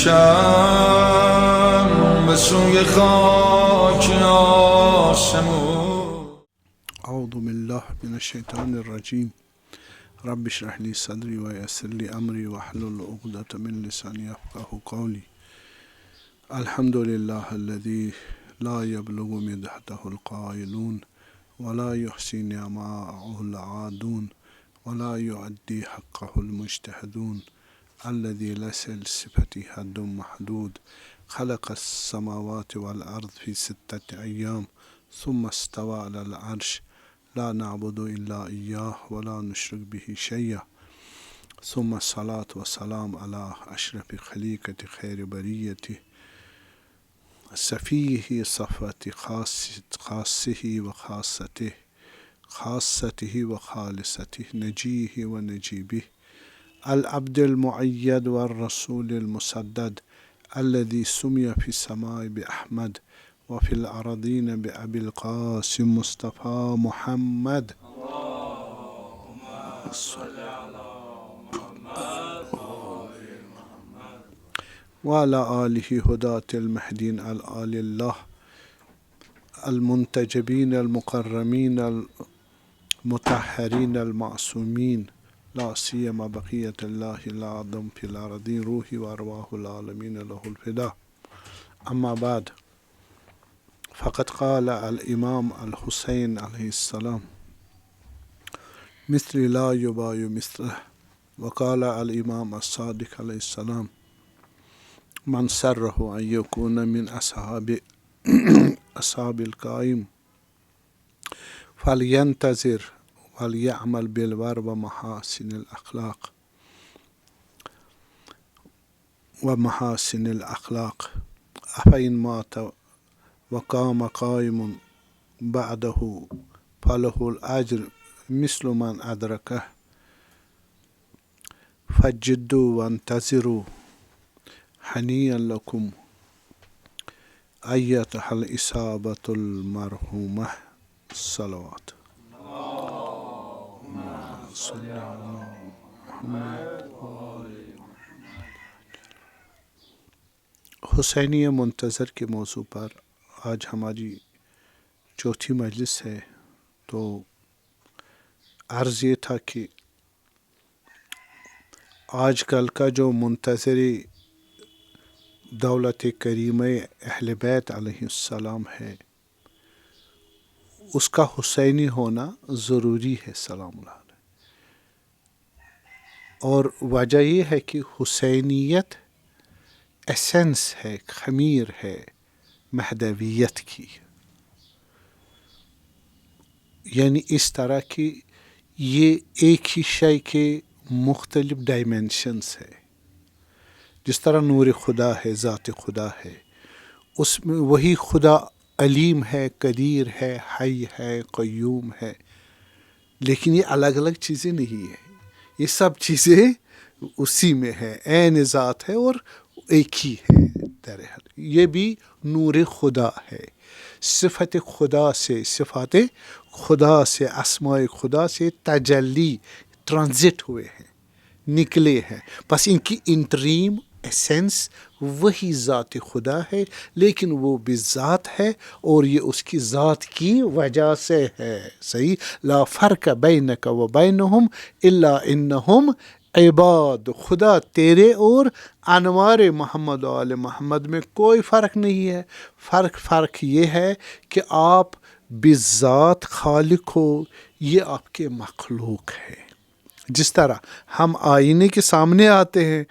بکشم به سوی خاک آسمون. اعوذ بالله من الشیطان الرجیم. رب اشرح لي صدري ويسر لي امري واحلل عقدة من لساني يفقهوا قولي. الحمد لله الذي لا يبلغ مدحته القائلون ولا يحصي نعماءه العادون ولا يؤدي حقه المجتهدون الذي ليس لصفته حد محدود خلق السماوات والأرض في 6 أيام ثم استوى على العرش لا نعبد إلا إياه ولا نشرك به شيئا ثم الصلاة والسلام على أشرف خليقة خير بريته صفيه صفوة خاصه وخاصته خاصته وخالصته نجيه ونجيبه العبد المؤيد والرسول المسدد الذي سمي في السماء بأحمد وفي الأرضين بأبي القاسم مصطفى محمد. اللهم صل على محمد وعلى آله هداة المهدين الآل الله المنتجبين المكرمين المطهرين المعصومين لا سيما بقية الله الأعظم في الأرضين روحي وأرواح العالمين له الفداء. أما بعد، فقد قال الإمام الحسين عليه السلام مثل لا يبايع مثله. وقال الإمام الصادق عليه السلام من سره أن يكون من أصحاب القائم فلينتظر وليعمل بالبر ومحاسن الأخلاق أفإن مات وقام قائم بعده فله الأجر مثل من أدركه فجدوا وانتظروا هنيئا لكم أيتها الإصابة المرحومة. الصلوات. اللهم صل على محمد. حسینی منتظر کے موضوع پر آج ہماری چوتھی مجلس ہے. تو عرض یہ تھا کہ آج کل کا جو منتظری دولت کریمہ اہل بیت علیہ السلام ہے، اس کا حسینی ہونا ضروری ہے سلام اللہ علیہ. اور وجہ یہ ہے کہ حسینیت ایسنس ہے، خمیر ہے مہدویت کی. یعنی اس طرح کی یہ ایک ہی شے کے مختلف ڈائمینشنز ہے. جس طرح نور خدا ہے، ذات خدا ہے، اس میں وہی خدا علیم ہے، قدیر ہے، حی ہے، قیوم ہے، لیکن یہ الگ الگ چیزیں نہیں ہیں. یہ سب چیزیں اسی میں ہے، عین ذات ہے اور ایک ہی ہے. درحال یہ بھی نور خدا ہے. صفت خدا سے، صفات خدا سے، اسماء خدا سے تجلی ٹرانزٹ ہوئے ہیں، نکلے ہیں. بس ان کی انٹریم ایسنس وہی ذات خدا ہے، لیکن وہ بھی ذات ہے اور یہ اس کی ذات کی وجہ سے ہے. صحیح. لا فرق بینک و بینہم الا انہم عباد. خدا تیرے اور انوار محمد و آل محمد میں کوئی فرق نہیں ہے. فرق یہ ہے کہ آپ بذات خالق ہو، یہ آپ کے مخلوق ہے. جس طرح ہم آئینے کے سامنے آتے ہیں،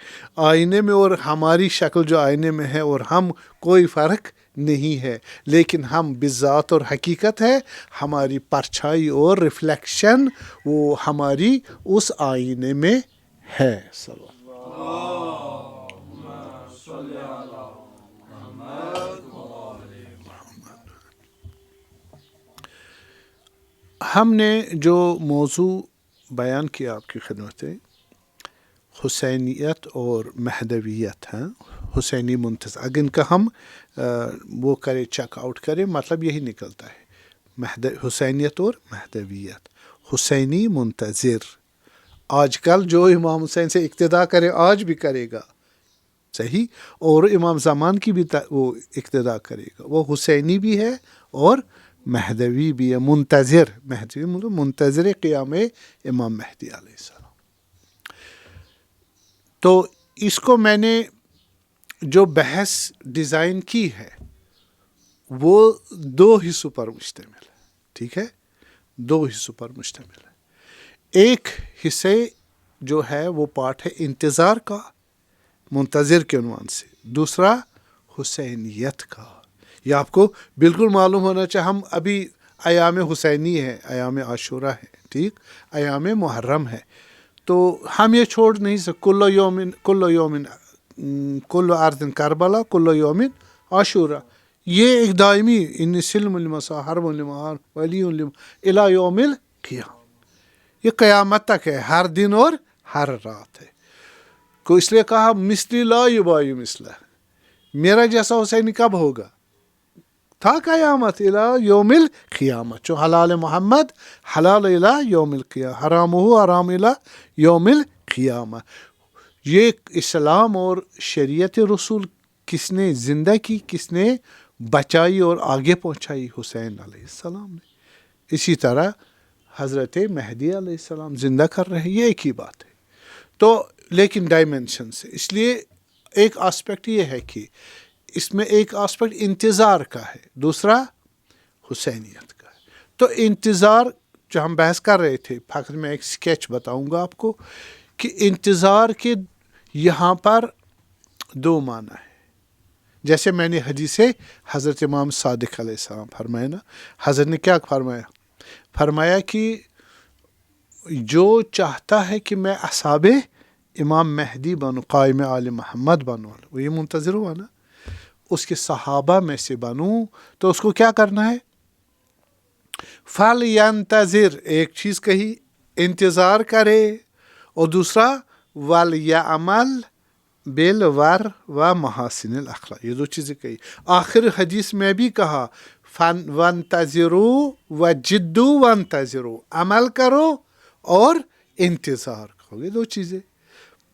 آئینے میں اور ہماری شکل جو آئینے میں ہے اور ہم کوئی فرق نہیں ہے، لیکن ہم بذات اور حقیقت ہے. ہماری پرچھائی اور ریفلیکشن وہ ہماری اس آئینے میں ہے. ہم نے جو موضوع بیان کیا آپ کی خدمت ہے، حسینیت اور مہدویت. ہیں حسینی منتظر، اگر ان کا ہم وہ کرے چیک آؤٹ کرے، مطلب یہی نکلتا ہے حسینیت اور مہدویت. حسینی منتظر آج کل جو امام حسین سے اقتدا کرے آج بھی کرے گا، صحیح. اور امام زمان کی بھی وہ اقتدا کرے گا. وہ حسینی بھی ہے اور مہدوی بھی ہے. منتظر، مہدوی مطلب منتظر قیام امام مہدی علیہ السلام. تو اس کو میں نے جو بحث ڈیزائن کی ہے وہ 2 حصوں پر مشتمل ہے. ٹھیک ہے، 2 حصوں پر مشتمل ہے. ایک حصے جو ہے وہ پارٹ ہے انتظار کا، منتظر کے عنوان سے. دوسرا حسینیت کا. یہ آپ کو بالکل معلوم ہونا چاہیے. ہم ابھی ایام حسینی ہے، ایام عاشورہ ہے، ٹھیک، ایام محرم ہے. تو ہم یہ چھوڑ نہیں سکتے. کل یومن کل ارض کربلا کل یومن عاشورہ. یہ ایک دائمی ان سلم المسا حرم المعار ولی الی یوم القیامہ، یہ قیامت تک ہے، ہر دن اور ہر رات ہے. کو اس لیے کہا مثلی لا یبائی مثلہ، میرا جیسا حسینی کب ہوگا؟ تھا قیامت الی یوم القیامہ. جو حلال محمد حلال الی یوم القیامہ، حرام ہو حرام الی یوم القیامہ. یہ اسلام اور شریعت رسول کس نے زندہ کی، کس نے بچائی اور آگے پہنچائی؟ حسین علیہ السلام نے. اسی طرح حضرت مہدی علیہ السلام زندہ کر رہے ہیں. یہ ایک ہی بات ہے. تو لیکن ڈائمینشن سے، اس لیے ایک آسپیکٹ یہ ہے کہ اس میں ایک آسپیکٹ انتظار کا ہے، دوسرا حسینیت کا ہے. تو انتظار جو ہم بحث کر رہے تھے، فقط میں ایک سکیچ بتاؤں گا آپ کو کہ انتظار کے یہاں پر 2 معنی ہے. جیسے میں نے حدیث حضرت امام صادق علیہ السلام فرمایا نا، حضرت نے کیا فرمایا کہ جو چاہتا ہے کہ میں اصحاب امام مہدی بنوں، قائم آل محمد بنوں، وہ یہ منتظر ہوا نا، اس کے صحابہ میں سے بنوں، تو اس کو کیا کرنا ہے؟ فَلْيَنْتَظِرْ، ایک چیز کہی انتظار کرے، اور دوسرا وَلْيَعْمَلْ بِالْوَرْ وَمَحَاسِنِ الْأَخْلَاق، یہ 2 چیزیں کہی. آخر حدیث میں بھی کہا وَانْتَظِرُوا وَجِدُّوا وَانْتَظِرُوا، عمل کرو اور انتظار کرو. یہ 2 چیزیں.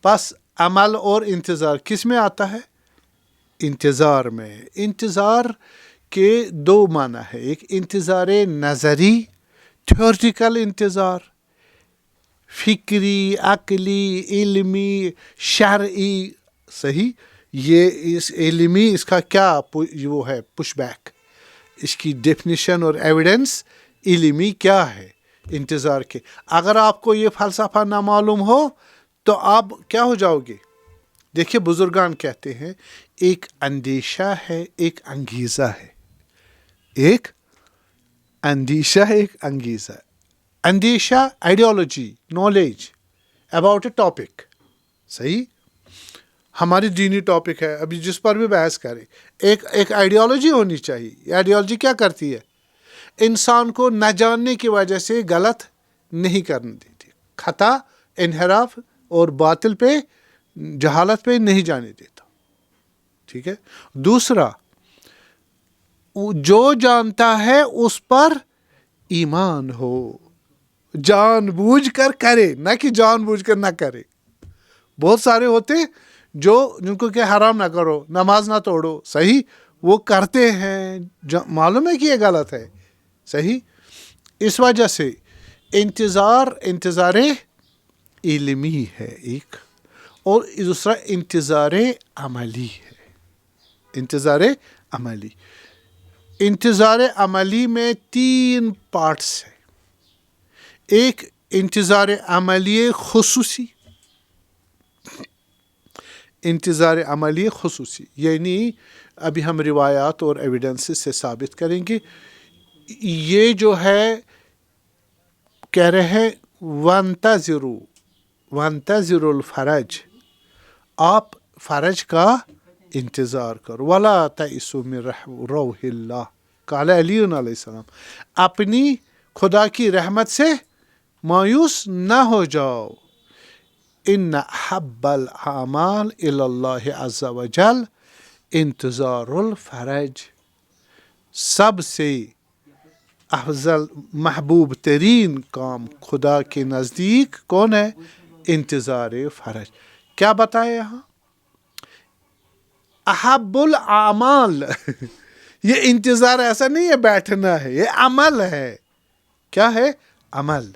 بس عمل اور انتظار کس میں آتا ہے؟ انتظار میں. انتظار کے 2 معنی ہے. ایک انتظار نظری، تھیورٹیکل انتظار، فکری، عقلی، علمی، شرعی. صحیح. یہ اس علمی، اس کا کیا وہ ہے پش بیک، اس کی ڈیفینیشن اور ایویڈنس علمی کیا ہے انتظار کے. اگر آپ کو یہ فلسفہ نہ معلوم ہو تو آپ کیا ہو جاؤ گے؟ دیکھیے بزرگان کہتے ہیں ایک اندیشہ ہے، ایک انگیزہ ہے. ایک اندیشہ ہے، ایک انگیزہ. اندیشہ ideology, knowledge about a topic. صحیح. ہماری دینی ٹاپک ہے ابھی جس پر بھی بحث کریں، ایک آئیڈیالوجی ہونی چاہیے. یہ آئیڈیالوجی کیا کرتی ہے؟ انسان کو نہ جاننے کی وجہ سے غلط نہیں کرنے دیتی، خطا، انحراف اور باطل پہ، جہالت پہ نہیں جانے دیتا. ٹھیک ہے. دوسرا، جو جانتا ہے اس پر ایمان ہو، جان بوجھ کر کرے، نہ کہ جان بوجھ کر نہ کرے. بہت سارے ہوتے جو جن کو کہ حرام نہ کرو، نماز نہ توڑو، صحیح، وہ کرتے ہیں، معلوم ہے کہ یہ غلط ہے. صحیح. اس وجہ سے انتظار علمی ہے ایک، اور دوسرا انتظار عملی ہے. انتظار عملی. انتظار عملی میں 3 پارٹس ہیں. ایک انتظار عملی خصوصی. انتظار عملی خصوصی یعنی ابھی ہم روایات اور ایویڈنس سے ثابت کریں گے. یہ جو ہے کہہ رہے ہیں وَانْتَظِرُوا الْفَرَجْ، آپ فرج کا انتظار کرو. وَلَا تَئِسُوا مِنْ رَوْحِ اللَّهِ، قال علی علیہ السلام، اپنی خدا کی رحمت سے مایوس نہ ہو جاؤ. ان احب الاعمال الی اللہ عز وجل انتظار الفرج، سب سے افضل محبوب ترین کام خدا کے نزدیک کون ہے؟ انتظار فرج. کیا بتایا یہاں؟ احب الاعمال یہ انتظار ایسا نہیں ہے بیٹھنا ہے، یہ عمل ہے. کیا ہے؟ عمل.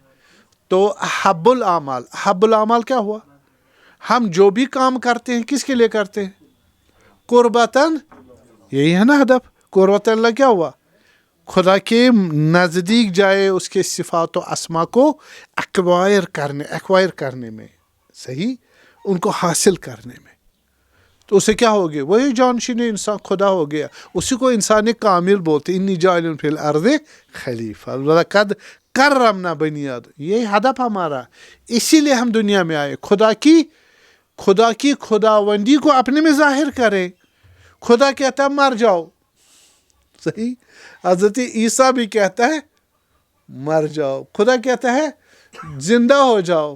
تو احب الاعمال، احب الاعمال کیا ہوا؟ ہم جو بھی کام کرتے ہیں کس کے لیے کرتے ہیں؟ قربتاً، یہی ہے نا ہدف. قربت اللہ کیا ہوا؟ خدا کے نزدیک جائے، اس کے صفات و اسما کو ایکوائر کرنے میں، صحیح، ان کو حاصل کرنے میں. تو اسے کیا ہو گیا؟ وہی جانشین انسان خدا ہو گیا. اسی کو انسان کامل بولتے، انی جاعل فی الارض خلیفہ وَلَقَدْ کرمنا بنی آدم. یہ ہدف ہمارا، اسی لیے ہم دنیا میں آئے. خدا کی خداوندی کو اپنے میں ظاہر کرے. خدا کہتا ہے مر جاؤ، صحیح. حضرت عیسیٰ بھی کہتا ہے مر جاؤ. خدا کہتا ہے زندہ ہو جاؤ.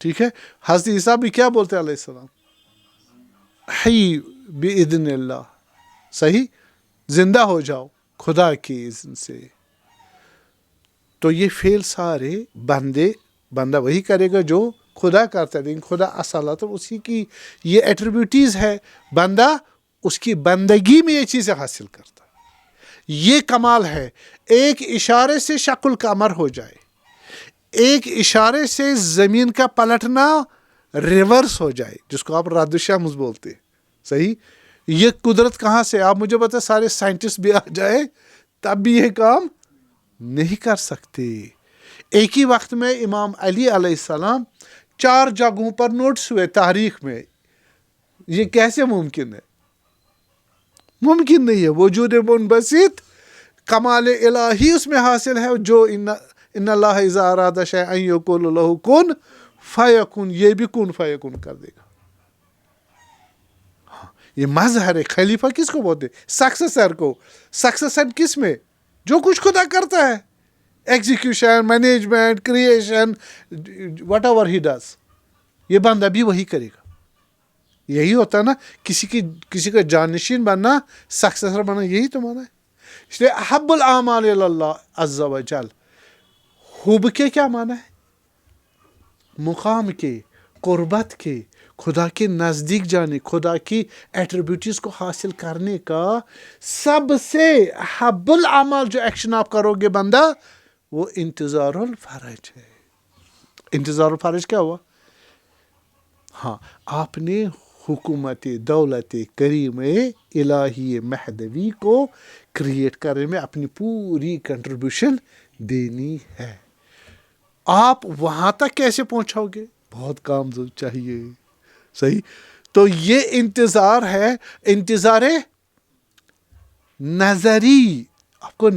ٹھیک ہے. حضرت عیسیٰ بھی کیا بولتے ہیں علیہ السلام؟ حی باذن اللہ، صحیح، زندہ ہو جاؤ خدا کی اذن سے. تو یہ فعل سارے بندہ وہی کرے گا جو خدا کرتا ہے، لیکن خدا اصالت اسی کی یہ ایٹریبیوٹیز ہے. بندہ اس کی بندگی میں یہ چیزیں حاصل کرتا ہے. یہ کمال ہے. ایک اشارے سے شکل قمر ہو جائے، ایک اشارے سے زمین کا پلٹنا ریورس ہو جائے، جس کو آپ رد الشمس بولتے ہیں، صحیح. یہ قدرت کہاں سے؟ آپ مجھے بتائیں، سارے سائنٹسٹ بھی آ جائے تب بھی یہ کام نہیں کر سکتے. ایک ہی وقت میں امام علی علیہ السلام 4 جگہوں پر نوٹس ہوئے تاریخ میں. یہ کیسے ممکن ہے؟ ممکن نہیں ہے. وجود منبسط، کمال الہی اس میں حاصل ہے، جو ان اللہ اذا اراد شیئا یقول له کن فیکن، یہ بھی کن فیکن کر دے گا. یہ مظہر ہے. خلیفہ کس کو بولتے ہیں؟ سکسیسر کو. سکسیسر کس میں؟ جو کچھ خدا کرتا ہے، execution, management, creation, what ever he does, یہ بندہ بھی وہی کرے گا. یہی ہوتا ہے نا، کسی کا جانشین بننا، سکسیسر بننا، یہی تو مانا ہے. اس لیے احب الاعمال الی اللہ عز و جل، حب کے کیا مانا ہے؟ مقام کے، قربت کے، خدا کے نزدیک جانے، خدا کی ایٹریبیوٹیز کو حاصل کرنے کا سب سے احب الاعمال جو ایکشن آپ کرو گے بندہ، وہ انتظار الفرج ہے. انتظار الفرج کیا ہوا؟ ہاں، آپ نے حکومت دولت کریم الہی مہدوی کو کریٹ کرنے میں اپنی پوری کنٹریبیوشن دینی ہے. آپ وہاں تک کیسے پہنچاؤ گے؟ بہت کام چاہیے، صحیح. تو یہ انتظار ہے، انتظار نظری. آپ کو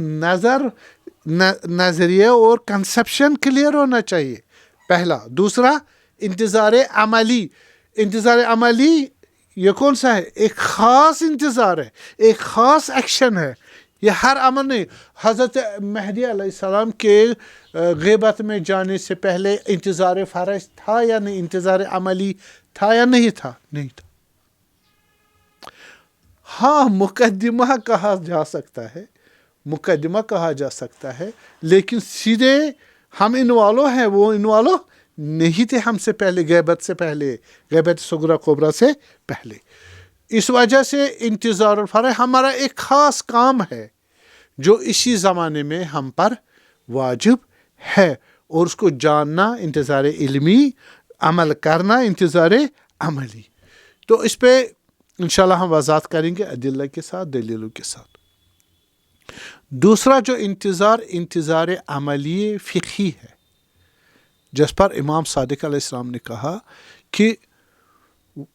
نظریہ اور کنسپشن کلیئر ہونا چاہیے، پہلا. دوسرا انتظار عملی. انتظار عملی یہ کون سا ہے؟ ایک خاص انتظار ہے، ایک خاص ایکشن ہے. یہ ہر عمل نہیں. حضرت مہدی علیہ السلام کے غیبت میں جانے سے پہلے انتظار فرض تھا یا نہیں؟ انتظار عملی تھا یا نہیں تھا؟ نہیں تھا. ہاں، مقدمہ کہا جا سکتا ہے، مقدمہ کہا جا سکتا ہے، لیکن سیدھے ہم انوالو ہیں، وہ انوالو نہیں تھے ہم سے پہلے، غیبت سے پہلے، غیبت صغریٰ کبریٰ سے پہلے. اس وجہ سے انتظار الفرج ہمارا ایک خاص کام ہے جو اسی زمانے میں ہم پر واجب ہے، اور اس کو جاننا انتظار علمی، عمل کرنا انتظار عملی. تو اس پہ انشاءاللہ ہم وضاحت کریں گے ادلہ کے ساتھ، دلیلوں کے ساتھ. دوسرا جو انتظار عملی فقہی ہے، جس پر امام صادق علیہ السلام نے کہا کہ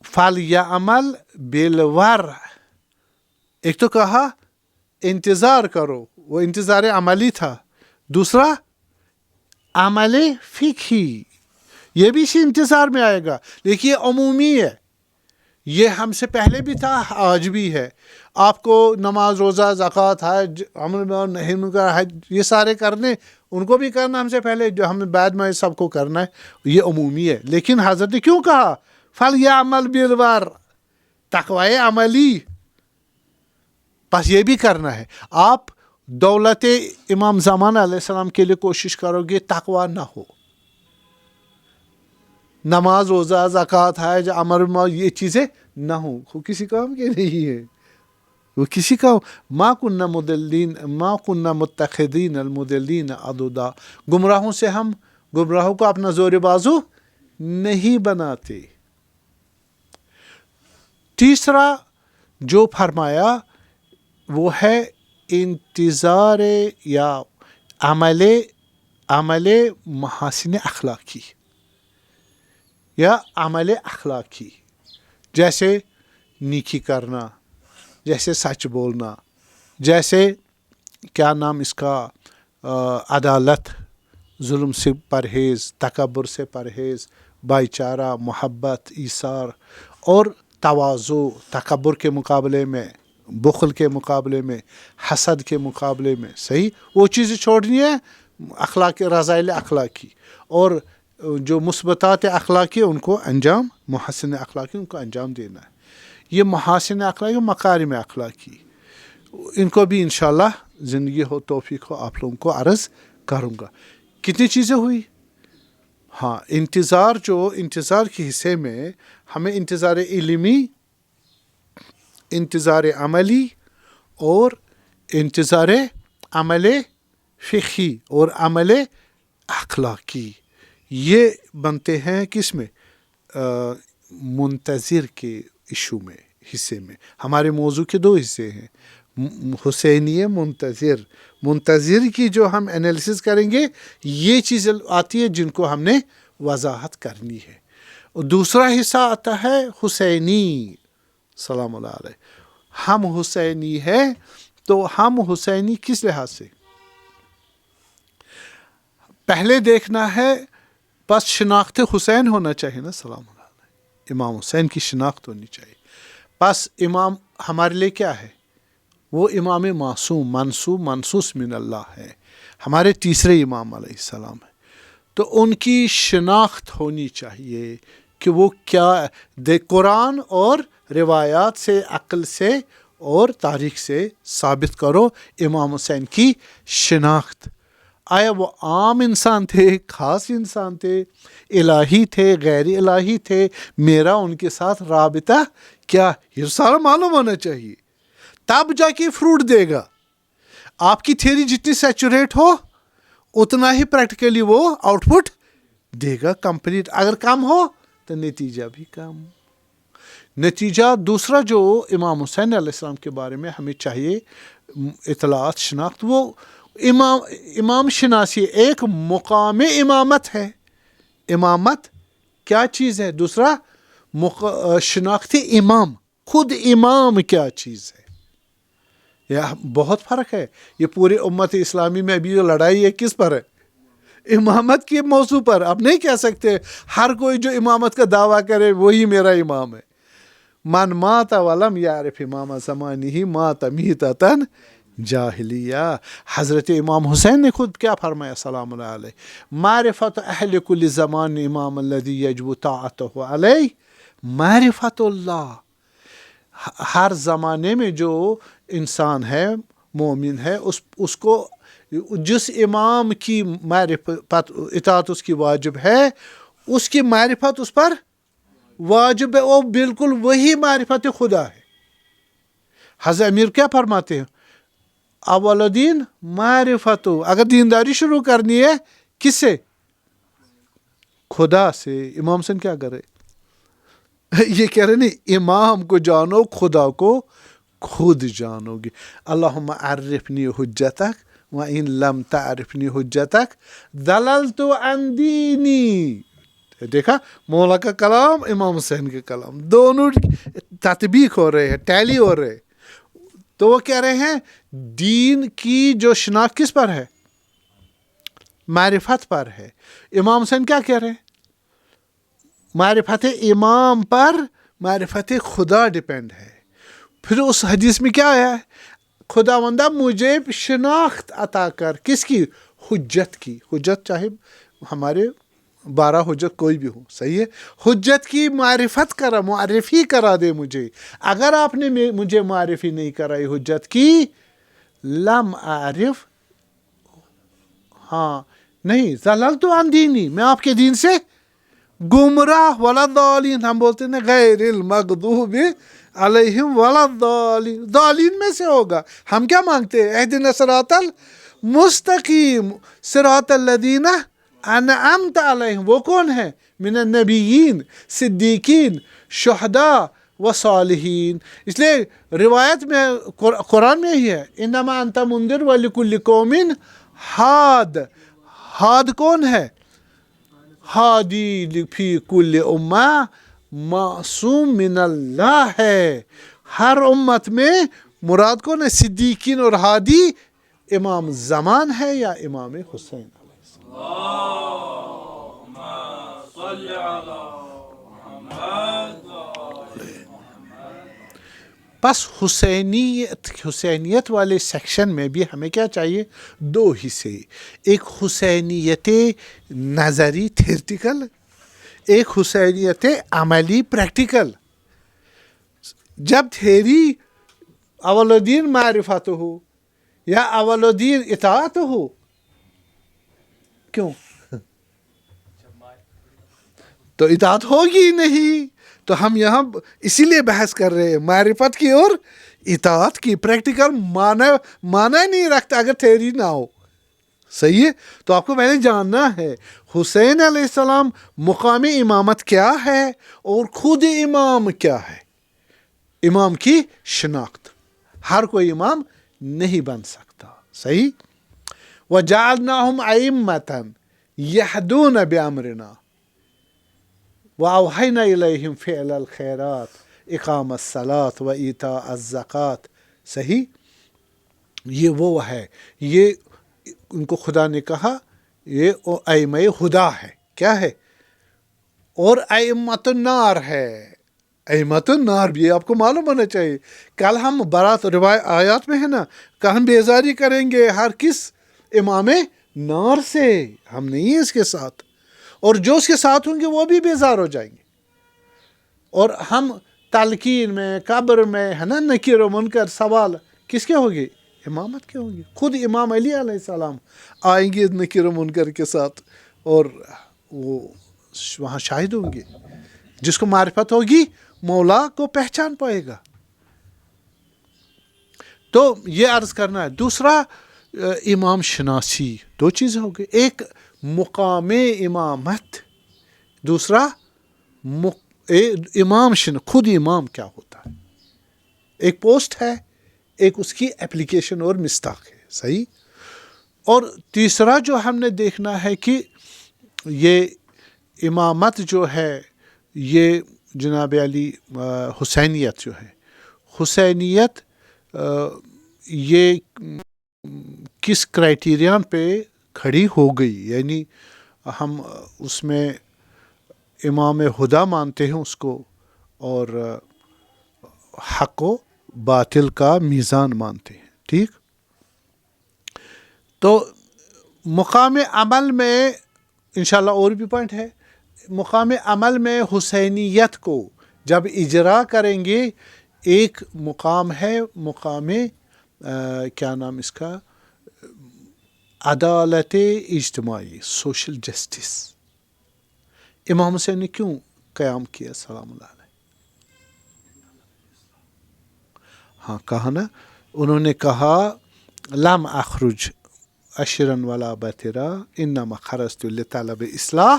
فَلْيَعْمَلْ بِالْوَرْعِ. ایک تو کہا انتظار کرو، وہ انتظار عملی تھا. دوسرا عمل فقہی، یہ بھی اسی انتظار میں آئے گا، لیکن یہ عمومی ہے. یہ ہم سے پہلے بھی تھا، آج بھی ہے. آپ کو نماز، روزہ، زکوٰۃ، حج، امر بالمعروف نہی عن المنکر، حج، یہ سارے کرنے، ان کو بھی کرنا ہم سے پہلے، جو ہمیں بعد میں سب کو کرنا ہے. یہ عمومی ہے. لیکن حضرت نے کیوں کہا فَلْيَعْمَلْ بِالْوَرْعِ، تقوی عملی، بس یہ بھی کرنا ہے. آپ دولت امام زمان علیہ السلام کے لیے کوشش کرو گے، تقوی نہ ہو، نماز روزہ زکوٰۃ حج امر بالمعروف یہ چیزیں نہ ہوں، وہ کسی کام کے نہیں ہے، وہ کسی کا ما کننا متخذین المضلین عضدا، گمراہوں سے ہم گمراہوں کو اپنا زور بازو نہیں بناتے۔ تیسرا جو فرمایا وہ ہے انتظار یا عمل محاسن اخلاقی یا عمل اخلاقی، جیسے نیکی کرنا، جیسے سچ بولنا، جیسے کیا نام اس کا عدالت، ظلم سے پرہیز، تکبر سے پرہیز، بھائی چارہ، محبت، ایثار اور تواضع، تکبر کے مقابلے میں، بخل کے مقابلے میں، حسد کے مقابلے میں، صحیح وہ چیزیں چھوڑنی ہے، اخلاقی رذائل اخلاقی، اور جو مثبتات اخلاقی ان کو انجام، محسن اخلاقی ان کو انجام دینا ہے۔ یہ محاسن اخلاقی، مکارم اخلاقی، ان کو بھی انشاءاللہ زندگی ہو توفیق ہو آپ لوگوں کو عرض کروں گا۔ کتنی چیزیں ہوئی؟ ہاں، انتظار کے حصے میں ہمیں انتظار علمی، انتظار عملی اور انتظار عمل فقہی اور عمل اخلاقی، یہ بنتے ہیں کس میں؟ منتظر کے ایشو میں، حصے میں۔ ہمارے موضوع کے دو حصے ہیں، حسینیہ، منتظر کی جو ہم انالیسس کریں گے، یہ چیزیں آتی ہے جن کو ہم نے وضاحت کرنی ہے۔ اور دوسرا حصہ آتا ہے حسینی، سلام اللہ علیہ، ہم حسینی ہے، تو ہم حسینی کس لحاظ سے؟ پہلے دیکھنا ہے، بس شناخت حسین ہونا چاہیے نا، سلام اللہ علیہ، امام حسین کی شناخت ہونی چاہیے۔ بس امام ہمارے لیے کیا ہے؟ وہ امام معصوم، منصوب، منصوص من اللہ ہے، ہمارے تیسرے امام علیہ السلام ہے، تو ان کی شناخت ہونی چاہیے کہ وہ کیا قرآن اور روایات سے، عقل سے اور تاریخ سے ثابت کرو امام حسین کی شناخت۔ آیا وہ عام انسان تھے، خاص انسان تھے، الہی تھے، غیر الہی تھے، میرا ان کے ساتھ رابطہ کیا، یہ سارا معلوم ہونا چاہیے، تب جا کے فروٹ دے گا۔ آپ کی تھیوری جتنی سیچوریٹ ہو اتنا ہی پریکٹیکلی وہ آؤٹ پٹ دے گا کمپلیٹ، اگر کم ہو تو نتیجہ بھی کم۔ نتیجہ دوسرا جو امام حسین علیہ السلام کے بارے میں ہمیں چاہیے اطلاعات، شناخت، وہ امام شناسی ایک مقام امامت ہے۔ امامت کیا چیز ہے؟ دوسرا شناخت امام، خود امام کیا چیز ہے، یہ بہت فرق ہے۔ یہ پورے امت اسلامی میں ابھی جو لڑائی ہے کس پر ہے؟ امامت کے موضوع پر۔ آپ نہیں کہہ سکتے ہر کوئی جو امامت کا دعویٰ کرے وہی میرا امام ہے۔ من مات ولم یعرف امام زمانہ مات میتۃ جاہلیہ۔ حضرت امام حسین نے خود کیا فرمایا سلام اللہ علیہ؟ معرفت اہل کل زمان امام الذی یجب طاعتہ علیہ معرفت اللہ۔ ہر زمانے میں جو انسان ہے، مومن ہے، اس کو جس امام کی معرفت، اطاعت اس کی واجب ہے، اس کی معرفت اس پر واجب ہے، وہ بالکل وہی معرفت خدا ہے۔ حضرت امیر کیا فرماتے ہیں؟ اول دین معرفت، اگر دینداری شروع کرنی ہے کس سے؟ خدا سے۔ امام حسین کیا کرے؟ یہ کہہ رہے نہیں، امام کو جانو، خدا کو خود جانو گے۔ اللہم عرفنی حجتک وَإِن لَمْ تَعْرِفْنِي حُجَّتَكَ ضَلَلْتُ عَنْ دِينِي۔ دیکھا مولا کا کلام، امام حسین کا کلام، دونوں تطبیق ہو رہے ہیں، ٹیلی ہو رہے ہیں۔ تو وہ کہہ رہے ہیں دین کی جو شناخت کس پر ہے؟ معرفت پر ہے۔ امام حسین کیا کہہ رہے ہیں؟ معرفت امام پر معرفت خدا ڈیپینڈ ہے۔ پھر اس حدیث میں کیا ہے؟ خداوندہ مجھے شناخت عطا کر، کس کی؟ حجت کی۔ حجت چاہے ہمارے 12 حجت کوئی بھی ہو، صحیح ہے، حجت کی معرفت کرا، معرفی کرا دے مجھے۔ اگر آپ نے مجھے معرفی نہیں کرائی حجت کی، لم اعرف، ہاں نہیں، زللت عن دینی، میں آپ کے دین سے گمراہ ولادالین، ہم بولتے ہیں غیر المغضوب علیہم ولادالین، دالین میں سے ہوگا. ہم کیا مانگتے ہیں؟ اہدنا الصراط المستقیم صراط الذین انعمت علیہم. وہ کون ہے؟ من النبیین، صدیقین، شہداء و صالحین. اس لیے روایت میں قرآن میں ہی ہے انما انت منذر ولکل قوم ہاد. ہاد کون ہے؟ ہادی فی کل امہ معصوم من اللہ ہے. ہر امت میں مراد کون ہے؟ صدیقین اور ہادی امام زمان ہے یا امام حسین. اللهم صل على محمد. بس حسینیت والے سیکشن میں بھی ہمیں کیا چاہیے؟ دو حصے. ایک حسینیت نظری تھیورٹیکل، ایک حسینیت عملی پریکٹیکل. جب تھیری اول الدین معرفت ہو یا اول الدین اطاعت ہو، کیوں؟ تو اطاعت ہوگی ہی نہیں. تو ہم یہاں اسی لیے بحث کر رہے ہیں معرفت کی اور اطاعت کی. پریکٹیکل معنی نہیں رکھتا اگر تھیوری نہ ہو. صحیح ہے؟ تو آپ کو میں نے جاننا ہے حسین علیہ السلام مقام امامت کیا ہے اور خود امام کیا ہے. امام کی شناخت. ہر کوئی امام نہیں بن سکتا. صحیح. وَجَعَلْنَاهُمْ أَئِمَّةً يَهْدُونَ بِأَمْرِنَا وَأَوْحَيْنَا إِلَيْهِمْ فِعْلَ الْخَيْرَاتِ إِقَامَ الصَّلَاةِ وَإِيتَاءَ الزَّكَاةِ. صحیح. یہ وہ ہے، یہ ان کو خدا نے کہا یہ ائمہ ہدا ہے. کیا ہے؟ اور ائمۃ النار ہے. ائمۃ النار بھی آپ کو معلوم ہونا چاہیے. کل ہم برات روایت آیات میں ہے نا، کل ہم بیزاری کریں گے ہر کس امام نار سے. ہم نہیں ہیں اس کے ساتھ، اور جو اس کے ساتھ ہوں گے وہ بھی بیزار ہو جائیں گے. اور ہم تلقین میں، قبر میں ہے نا، نکیر و منکر سوال کس کے ہوگی؟ امامت کے ہوں گے. خود امام علی علیہ السلام آئیں گے نکیر و منکر کے ساتھ اور وہ وہاں شاہد ہوں گے. جس کو معرفت ہوگی مولا کو پہچان پائے گا. تو یہ عرض کرنا ہے. دوسرا امام شناسی. دو چیزیں ہو گئی، ایک مقام امامت، دوسرا امام خود امام کیا ہوتا ہے. ایک پوسٹ ہے، ایک اس کی اپلیکیشن اور مستاق ہے. صحیح. اور تیسرا جو ہم نے دیکھنا ہے کہ یہ امامت جو ہے یہ جناب علی حسینیت جو ہے، حسینیت یہ کس کرائٹیرین پہ کھڑی ہو گئی. یعنی ہم اس میں امام ہدا مانتے ہیں اس کو، اور حق و باطل کا میزان مانتے ہیں. ٹھیک. تو مقام عمل میں انشاءاللہ اور بھی پوائنٹ ہے. مقام عمل میں حسینیت کو جب اجرا کریں گے، ایک مقام ہے مقام کیا نام اس کا، عدالت اجتماعی، سوشل جسٹس. امام حسین نے کیوں قیام کیا سلام اللہ علیہ؟ ہاں کہا نا، انہوں نے کہا لم اخرج اشرن ولا بطرا انما خرجت لطلب اصلاح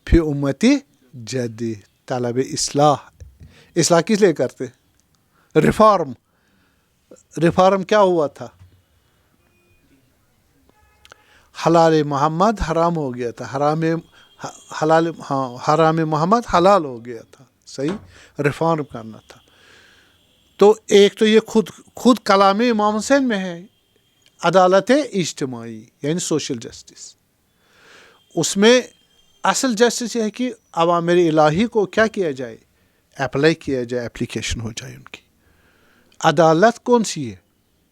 فی امتی جدی. طلب اصلاح. اصلاح کس لیے کرتے؟ ریفارم. ریفارم کیا ہوا تھا؟ حلال محمد حرام ہو گیا تھا، حرام محمد حلال ہو گیا تھا. صحیح. ریفارم کرنا تھا. تو ایک تو یہ خود کلام امام حسین میں ہے عدالت اجتماعی یعنی سوشل جسٹس. اس میں اصل جسٹس یہ ہے کہ اوامر الہی کو کیا کیا جائے؟ اپلائی کیا جائے، اپلیکیشن ہو جائے ان کی. عدالت کون سی ہے؟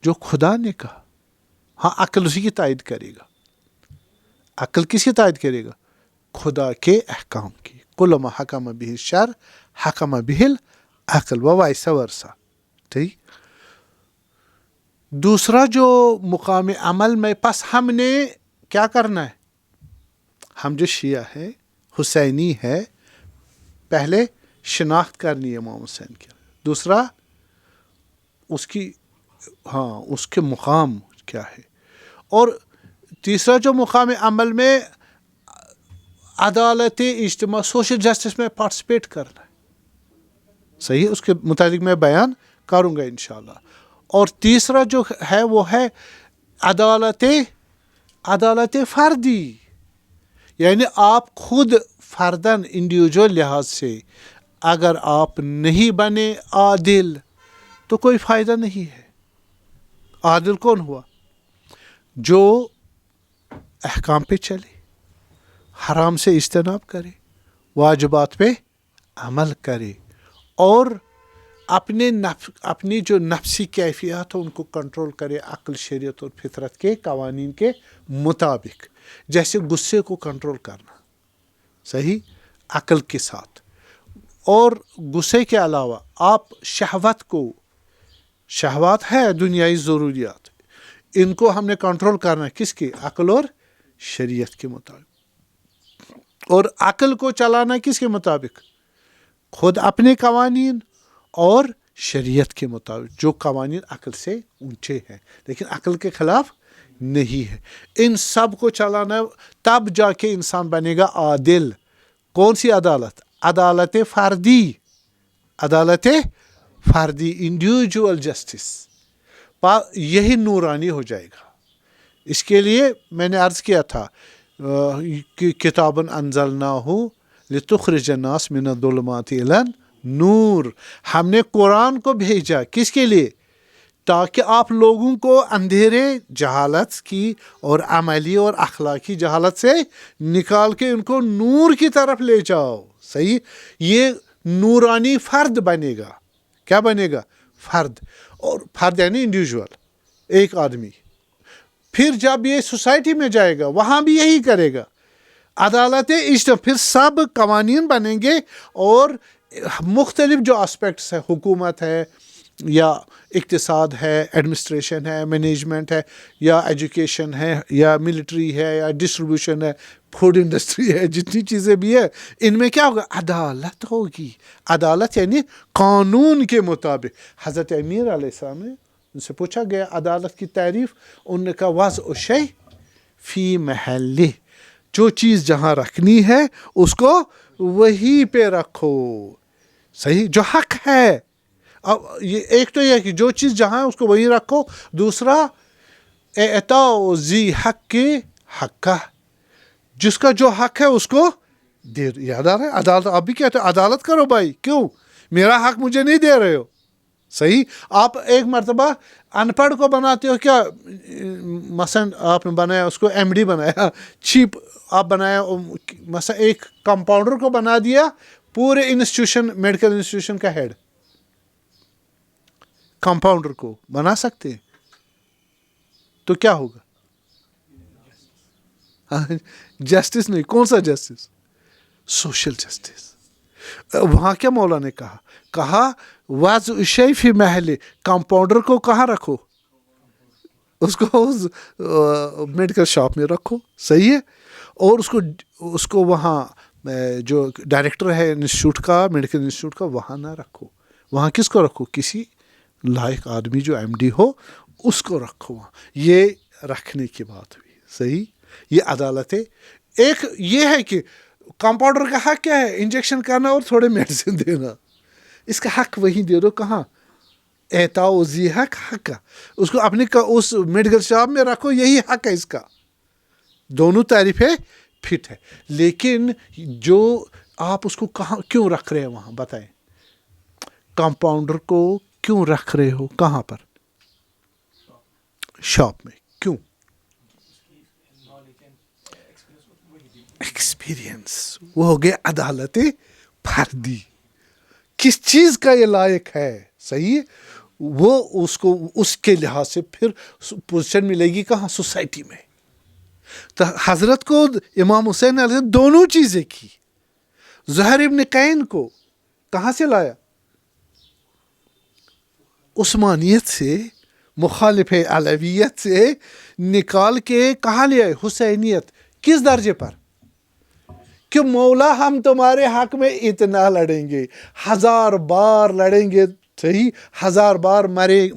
جو خدا نے کہا. ہاں عقل اسی کی تائید کرے گا. عقل کس کی تائید کرے گا؟ خدا کے احکام کی. کل ما حکم بہ الشرع حکم بہ العقل و وائس ورسا. ٹھیک. دوسرا جو مقام عمل میں پس ہم نے کیا کرنا ہے؟ ہم جو شیعہ ہے، حسینی ہے، پہلے شناخت کرنی ہے امام حسین کی، دوسرا اس کی اس کے مقام کیا ہے، اور تیسرا جو مقام عمل میں عدالت اجتماع سوشل جسٹس میں پارٹیسپیٹ کرنا ہے، صحیح، اس کے متعلق میں بیان کروں گا انشاءاللہ. اور تیسرا جو ہے وہ ہے عدالت فردی، یعنی آپ خود فرداً انڈیویجول لحاظ سے اگر آپ نہیں بنے عادل تو کوئی فائدہ نہیں ہے. عادل کون ہوا؟ جو احکام پہ چلے، حرام سے اجتناب کرے، واجبات پہ عمل کرے، اور اپنی جو نفسی کیفیات ہو ان کو کنٹرول کرے عقل، شریعت اور فطرت کے قوانین کے مطابق. جیسے غصے کو کنٹرول کرنا، صحیح، عقل کے ساتھ. اور غصے کے علاوہ آپ شہوات ہے دنیائی ضروریات، ان کو ہم نے کنٹرول کرنا ہے کس کی؟ عقل اور شریعت کے مطابق. اور عقل کو چلانا کس کے مطابق؟ خود اپنے قوانین اور شریعت کے مطابق، جو قوانین عقل سے اونچے ہیں لیکن عقل کے خلاف نہیں ہے. ان سب کو چلانا، تب جا کے انسان بنے گا عادل. کون سی عدالت؟ عدالت فردی، انڈیویجول جسٹس. یہی نورانی ہو جائے گا. اس کے لیے میں نے عرض کیا تھا کہ کتاب انزلناہ لتخرج الناس من الظلمات الی النور، ہم نے قرآن کو بھیجا کس کے لیے؟ تاکہ آپ لوگوں کو اندھیرے جہالت کی اور عملی اور اخلاقی جہالت سے نکال کے ان کو نور کی طرف لے جاؤ. صحیح، یہ نورانی فرد بنے گا. کیا بنے گا؟ فرد. اور فرد یعنی انڈیویجول، ایک آدمی. پھر جب یہ سوسائٹی میں جائے گا وہاں بھی یہی کرے گا. عدالت اجتماع، پھر سب قوانین بنیں گے، اور مختلف جو اسپیکٹس ہے، حکومت ہے یا اقتصاد ہے، ایڈمنسٹریشن ہے، مینجمنٹ ہے، یا ایجوکیشن ہے، یا ملٹری ہے، یا ڈسٹریبیوشن ہے، فوڈ انڈسٹری ہے، جتنی چیزیں بھی ہے، ان میں کیا ہوگا؟ عدالت ہوگی. عدالت یعنی قانون کے مطابق. حضرت امیر علیہ السلام نے ان سے پوچھا گیا عدالت کی تعریف، انہوں نے کہا وضع الشیء فی محلہ، جو چیز جہاں رکھنی ہے اس کو وہی پہ رکھو. صحیح، جو حق ہے. اب یہ ایک تو یہ کہ جو چیز جہاں ہے اس کو وہی رکھو. دوسرا اعطاء ذی حق کے حقہ، جس کا جو حق ہے اس کو دے. یاد آ رہا ہے؟ عدالت آپ بھی کہتے ہیں عدالت کرو بھائی، کیوں؟ میرا حق مجھے نہیں دے رہے ہو. صحیح. آپ ایک مرتبہ ان پڑھ کو بناتے ہو کیا، مثلا آپ نے بنایا اس کو ایم ڈی بنایا، چیف آپ بنایا، مثلا ایک کمپاؤنڈر کو بنا دیا پورے انسٹیٹیوشن، میڈیکل انسٹیٹیوشن کا ہیڈ. کمپاؤنڈر کو بنا سکتے ہیں تو کیا ہوگا؟ جسٹس نہیں. کون سا جسٹس؟ Social justice. وہاں کیا مولا نے کہا وضع الشیء فی محلہ، کمپاؤنڈر کو کہاں رکھو؟ اس کو میڈیکل شاپ میں رکھو. صحیح ہے. اور اس کو وہاں جو ڈائریکٹر ہے انسٹیٹیوٹ کا، میڈیکل انسٹیٹیوٹ کا، وہاں نہ رکھو. وہاں کس کو رکھو؟ کسی لائق آدمی جو ایم ڈی ہو اس کو رکھو وہاں. یہ رکھنے کی بات ہوئی. صحیح. یہ عدالت ہے. ایک یہ ہے کہ کمپاؤنڈر کا حق کیا ہے؟ انجیکشن کرنا اور تھوڑے میڈیسن دینا. اس کا حق وہی دے دو. کہاں؟ اعطاء ذی حق حق، اس کو اپنے اس میڈیکل شاپ میں رکھو، یہی حق ہے اس کا. دونوں تعریفیں فٹ ہے. لیکن جو آپ اس کو کہاں کیوں رکھ رہے ہیں وہاں بتائیں؟ کمپاؤنڈر کو کیوں رکھ رہے ہو؟ کہاں پر؟ شاپ میں. کیوں؟ ایکسپیرینس. وہ ہو گیا عدالت فردی. کس چیز کا یہ لائق ہے؟ صحیح ہے. وہ اس کو اس کے لحاظ سے پھر پوزیشن ملے گی کہاں؟ سوسائٹی میں. تو حضرت کو امام حسین علیہ السلام دونوں چیزیں کی. زہر ابن قین کو کہاں سے لایا؟ عثمانیت سے، مخالف علویت سے نکال کے کہاں لے آئے؟ حسینیت. کس درجے پر؟ کہ مولا ہم تمہارے حق میں اتنا لڑیں گے، 1000 بار لڑیں گے، صحیح، 1000 بار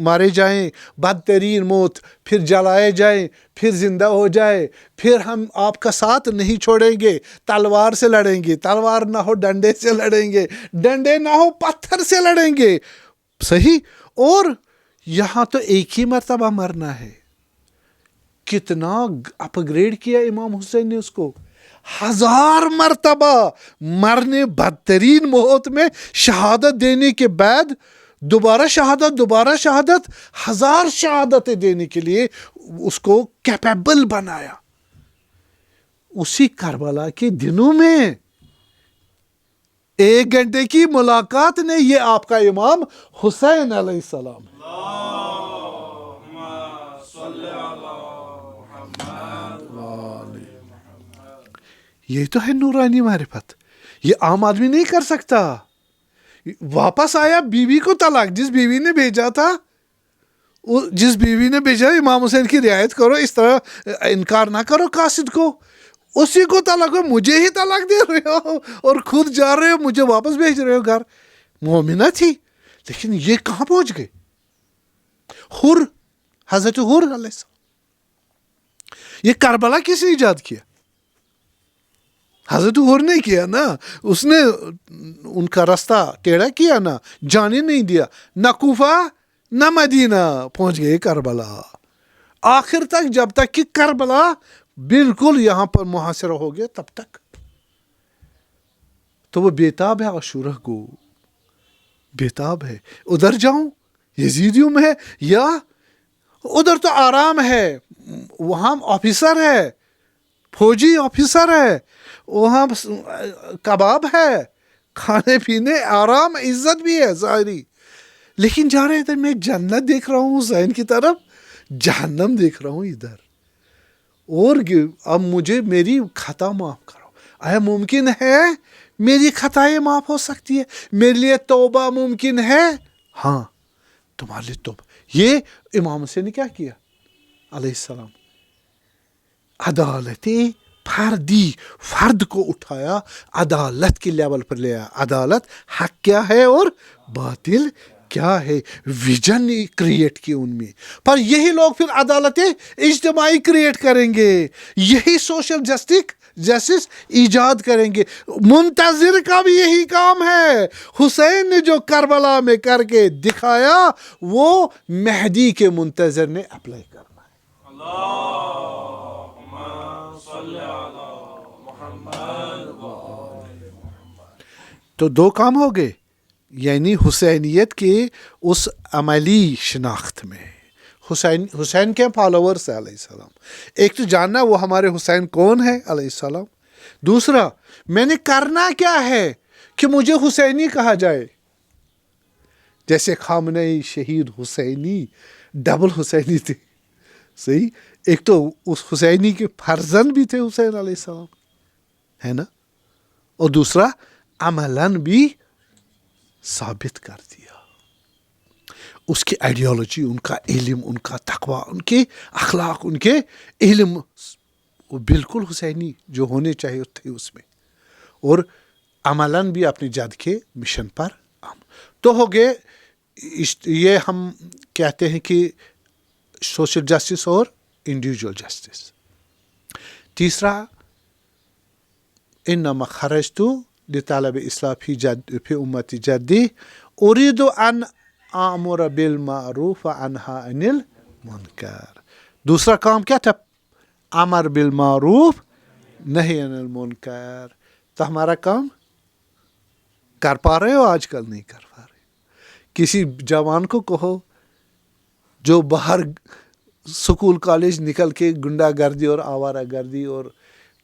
مارے جائیں، بدترین موت، پھر جلائے جائیں، پھر زندہ ہو جائے، پھر ہم آپ کا ساتھ نہیں چھوڑیں گے، تلوار سے لڑیں گے، تلوار نہ ہو ڈنڈے سے لڑیں گے، ڈنڈے نہ ہو پتھر سے لڑیں گے، صحیح۔ اور یہاں تو ایک ہی مرتبہ مرنا ہے، کتنا اپ گریڈ کیا امام حسین نے اس کو، 1000 مرتبہ مرنے، بدترین موت میں شہادت دینے کے بعد دوبارہ شہادت، 1000 شہادتیں دینے کے لیے اس کو کیپیبل بنایا۔ اسی کربلا کے دنوں میں 1 گھنٹے کی ملاقات نے یہ آپ کا امام حسین علیہ السلام ہے۔ اللہم صلی علی محمد۔ یہ تو ہے نورانی معرفت، یہ عام آدمی نہیں کر سکتا۔ واپس آیا، بیوی کو طلاق، جس بیوی نے بھیجا تھا، جس بیوی نے بھیجا امام حسین کی رعایت کرو، اس طرح انکار نہ کرو قاصد کو، اسی کو طلاق ہو، مجھے ہی طلاق دے رہے ہو اور خود جا رہے ہو، مجھے واپس بھیج رہے ہو گھر۔ مومنہ تھی، لیکن یہ کہاں پہنچ گئے؟ حر، حضرت حر علیہ السلام، یہ کربلا کس نے ایجاد کیا؟ حضرت حر نے کیا نا، اس نے ان کا راستہ ٹیڑھا کیا نا، جانے نہیں دیا، نہ کوفہ نہ مدینہ، پہنچ گئے کربلا آخر تک، جب تک کہ کربلا بالکل یہاں پر محاصرہ ہو گیا تب تک۔ تو وہ بیتاب ہے عاشورہ کو، بیتاب ہے، ادھر جاؤں یزیدیوں میں ہے، یا ادھر تو آرام ہے، وہاں آفیسر ہے، فوجی آفیسر ہے، وہاں کباب ہے، کھانے پینے، آرام، عزت بھی ہے ظاہری، لیکن جا رہے ادھر، میں جنت دیکھ رہا ہوں حسین کی طرف، جہنم دیکھ رہا ہوں ادھر، اور اب مجھے میری خطا معاف کرو۔ آیا ممکن ہے میری خطائیں معاف ہو سکتی ہے؟ میرے لیے توبہ ممکن ہے؟ ہاں، تمہارے لیے توبہ۔ یہ امام حسین نے کیا کیا علیہ السلام؟ عدالت فردی، فرد کو اٹھایا، عدالت کے لیول پر لے آیا۔ عدالت حق کیا ہے اور باطل کیا ہے، ویژن کریٹ کی ان میں، پر یہی لوگ پھر عدالت اجتماعی کریٹ کریں گے، یہی سوشل جسٹس ایجاد کریں گے۔ منتظر کا بھی یہی کام ہے، حسین نے جو کربلا میں کر کے دکھایا وہ مہدی کے منتظر نے اپلائی کرنا ہے۔ اللہم صلی علی محمد۔ تو 2 کام ہو گئے، یعنی حسینیت کے اس عملی شناخت میں حسین کے فالوورز ہیں علیہ السلام، ایک تو جاننا وہ ہمارے حسین کون ہے علیہ السلام، دوسرا میں نے کرنا کیا ہے کہ مجھے حسینی کہا جائے، جیسے خامنئی شہید حسینی، ڈبل حسینی تھے، صحیح، ایک تو اس حسینی کے فرزند بھی تھے حسین علیہ السلام، ہے نا، اور دوسرا عملاً بھی ثابت کر دیا، اس کی آئیڈیالوجی، ان کا علم، ان کا تقوی، ان کے اخلاق، ان کے علم، وہ بالکل حسینی جو ہونے چاہیے تھے اس میں، اور عملاً بھی اپنی جد کے مشن پر تو ہو گئے۔ یہ ہم کہتے ہیں کہ سوشل جسٹس اور انڈیویجول جسٹس۔ تیسرا، انما خرجت لطلب اصلاح فی امت جدی اريد ان اعمر بالمعروف وانہا عن المنکر۔ دوسرا کام کیا تھا؟ امر بالمعروف نہی عن المنکر۔ تو ہمارا کام کر پا رہے ہو؟ آج کل نہیں کر پا رہے۔ کسی جوان کو کہو جو باہر سکول کالج نکل کے گنڈا گردی اور آوارہ گردی اور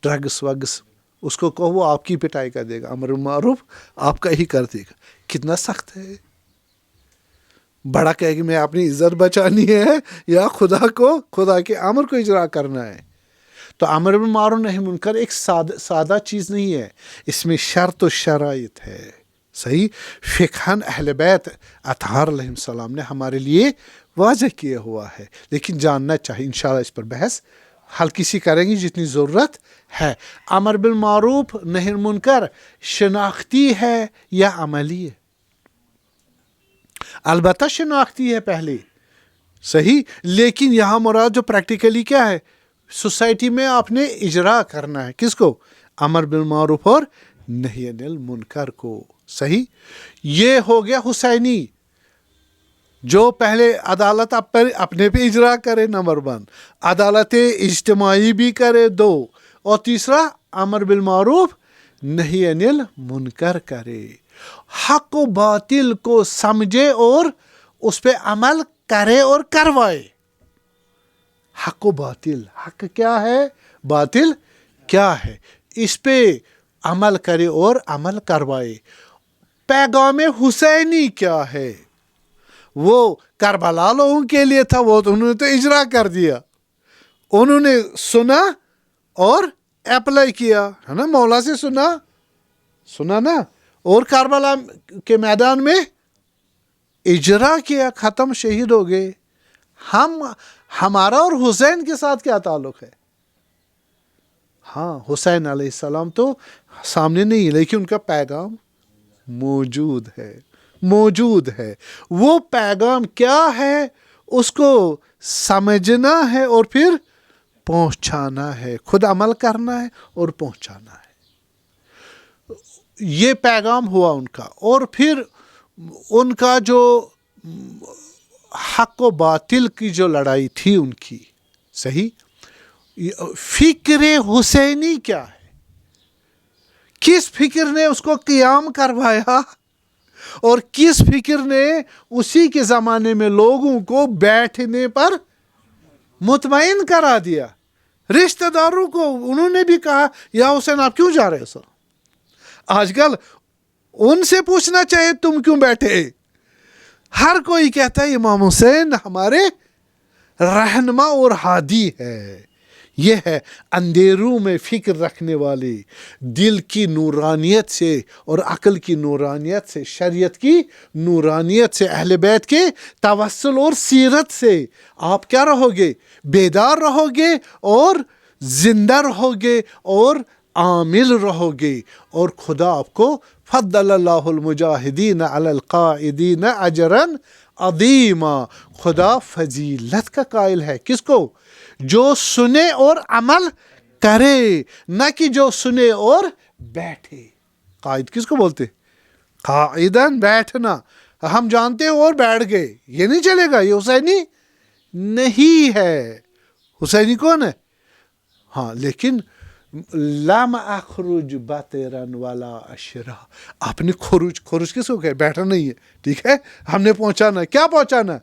ڈرگس وگس، اس کو کہو وہ آپ کی پٹائی کر دے گا، امر بالمعروف آپ کا ہی کر دے گا۔ کتنا سخت ہے۔ بڑا کہے کہ میں اپنی عزت بچانی ہے یا خدا کے امر کو اجرا کرنا ہے۔ تو امر بالمعروف نہی منکر ایک سادہ چیز نہیں ہے، اس میں شرط و شرائط ہے، صحیح۔ فقہاً اہل بیت اطہار علیہ السلام نے ہمارے لیے واضح کیا ہوا ہے، لیکن جاننا چاہیے، انشاءاللہ اس پر بحث ہلکی سی کریں گے جتنی ضرورت ہے. امر بالمعروف نہی عن المنکر شناختی ہے یا عملی ہے؟ البتہ شناختی ہے پہلے، صحیح، لیکن یہاں مراد جو پریکٹیکلی کیا ہے، سوسائٹی میں آپ نے اجرا کرنا ہے. کس کو؟ امر بالمعروف اور نہی عن المنکر کو. صحیح. یہ ہو گیا حسینی، جو پہلے عدالت اپنے پہ اجرا کرے، نمبر 1، عدالت اجتماعی بھی کرے 2، اور تیسرا امر بالمعروف نہی عن المنکر کرے، حق و باطل کو سمجھے اور اس پہ عمل کرے اور کروائے. حق و باطل، حق کیا ہے، باطل کیا ہے، اس پہ عمل کرے اور عمل کروائے. پیغام حسینی کیا ہے؟ وہ کربلا لوگوں کے لیے تھا، وہ تو انہوں نے تو اجرا کر دیا، انہوں نے سنا اور اپلائی کیا، ہے نا، مولا سے سنا نا، اور کربلا کے میدان میں اجرا کیا، ختم، شہید ہو گئے. ہمارا اور حسین کے ساتھ کیا تعلق ہے؟ ہاں، حسین علیہ السلام تو سامنے نہیں، لیکن ان کا پیغام موجود ہے. وہ پیغام کیا ہے اس کو سمجھنا ہے اور پھر پہنچانا ہے، خود عمل کرنا ہے اور پہنچانا ہے. یہ پیغام ہوا ان کا. اور پھر ان کا جو حق و باطل کی جو لڑائی تھی ان کی، صحیح، فکر حسینی کیا ہے، کس فکر نے اس کو قیام کروایا اور کس فکر نے اسی کے زمانے میں لوگوں کو بیٹھنے پر مطمئن کرا دیا. رشتہ داروں کو انہوں نے بھی کہا یا حسین آپ کیوں جا رہے سر؟ آج کل ان سے پوچھنا چاہیے تم کیوں بیٹھے. ہر کوئی کہتا ہے امام حسین ہمارے رہنما اور ہادی ہے. یہ ہے اندھیروں میں فکر رکھنے والے، دل کی نورانیت سے اور عقل کی نورانیت سے، شریعت کی نورانیت سے، اہل بیت کے توسل اور سیرت سے آپ کیا رہو گے؟ بیدار رہو گے اور زندہ رہو گے اور عامل رہو گے. اور خدا آپ کو فضل اللہ المجاہدین علی القاعدین اجرا عظیما، خدا فضیلت کا قائل ہے. کس کو؟ جو سنے اور عمل کرے، نہ کہ جو سنے اور بیٹھے. قائد کس کو بولتے؟ قائدن، بیٹھنا. ہم جانتے ہیں اور بیٹھ گئے، یہ نہیں چلے گا، یہ حسینی نہیں ہے. حسینی کون ہے؟ ہاں، لیکن لم اخرج بطرا ولا اشرا، آپ نے خروج کس کو کہ بیٹھا نہیں ہے، ٹھیک ہے، ہم نے پہنچانا. کیا پہنچانا؟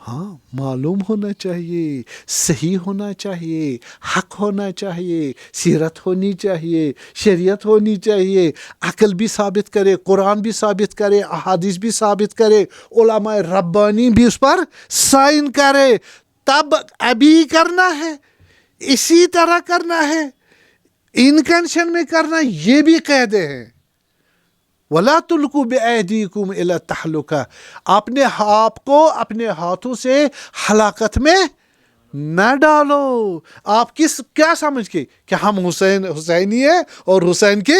ہاں، معلوم ہونا چاہیے، صحیح ہونا چاہیے، حق ہونا چاہیے، سیرت ہونی چاہیے، شریعت ہونی چاہیے، عقل بھی ثابت کرے، قرآن بھی ثابت کرے، احادیث بھی ثابت کرے، علماء ربانی بھی اس پر سائن کرے. تب ابھی کرنا ہے، اسی طرح کرنا ہے، ان کنشن میں کرنا. یہ بھی قاعدے ہیں. وَلَا تُلْقُوا بِأَيْدِيكُمْ إِلَى التَّهْلُكَةِ، اپنے آپ کو اپنے ہاتھوں سے ہلاکت میں نہ ڈالو. آپ کیا سمجھ کے کہ ہم حسینی ہیں اور حسین کے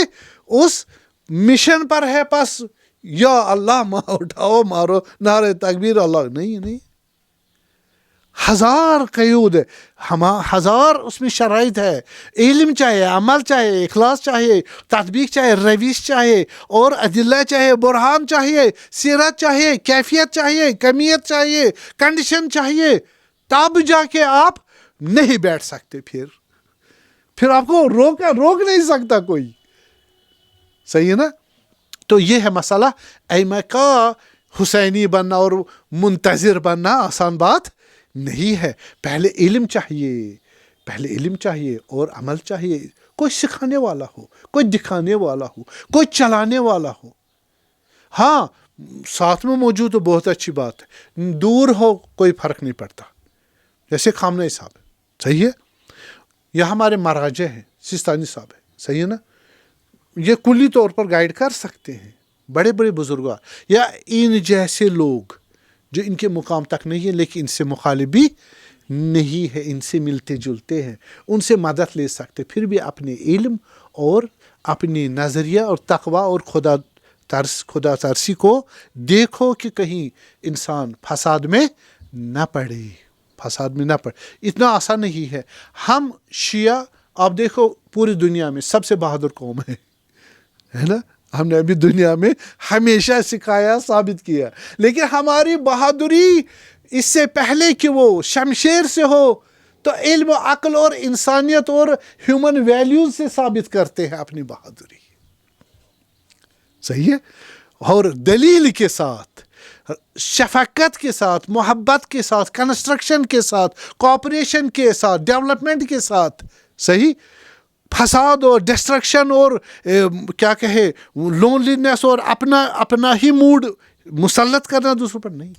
اس مشن پر ہے، پس یا اللہ اٹھاؤ مارو نعرہ تکبیر اللہ. نہیں، ہزار قیود ہے، ہزار اس میں شرائط ہے. علم چاہیے، عمل چاہیے، اخلاص چاہیے، تطبیق چاہیے، روش چاہیے، اور ادلہ چاہیے، برہان چاہیے، سیرت چاہیے، کیفیت چاہیے، کمیت چاہیے، کنڈیشن چاہیے. تب جا کے آپ نہیں بیٹھ سکتے. پھر آپ کو روک نہیں سکتا کوئی. صحیح ہے نا؟ تو یہ ہے مسئلہ. ائمہ کا حسینی بننا اور منتظر بننا آسان بات نہیں ہے. پہلے علم چاہیے اور عمل چاہیے. کوئی سکھانے والا ہو، کوئی دکھانے والا ہو، کوئی چلانے والا ہو. ہاں، ساتھ میں موجود ہو بہت اچھی بات ہے، دور ہو کوئی فرق نہیں پڑتا. جیسے خامنہ صاحب ہے، صحیح ہے، یا ہمارے مراجع ہیں، سستانی صاحب ہے، صحیح ہے نا، یہ کلی طور پر گائیڈ کر سکتے ہیں. بڑے بڑے بزرگاں یا ان جیسے لوگ جو ان کے مقام تک نہیں ہے لیکن ان سے مخالف بھی نہیں ہے، ان سے ملتے جلتے ہیں، ان سے مدد لے سکتے، پھر بھی اپنے علم اور اپنی نظریہ اور تقوی اور خدا ترسی کو دیکھو کہ کہیں انسان فساد میں نہ پڑے، اتنا آسان نہیں ہے۔ ہم شیعہ آپ دیکھو پوری دنیا میں سب سے بہادر قوم ہے نا، ہم نے ابھی دنیا میں ہمیشہ سکھایا، ثابت کیا، لیکن ہماری بہادری اس سے پہلے کہ وہ شمشیر سے ہو تو علم و عقل اور انسانیت اور ہیومن ویلیوز سے ثابت کرتے ہیں اپنی بہادری، صحیح ہے، اور دلیل کے ساتھ، شفقت کے ساتھ، محبت کے ساتھ، کنسٹرکشن کے ساتھ، کوآپریشن کے ساتھ، ڈیولپمنٹ کے ساتھ، صحیح، فساد اور ڈسٹرکشن اور کیا کہے لونلینس اور اپنا ہی موڈ مسلط کرنا دوسروں پر نہیں۔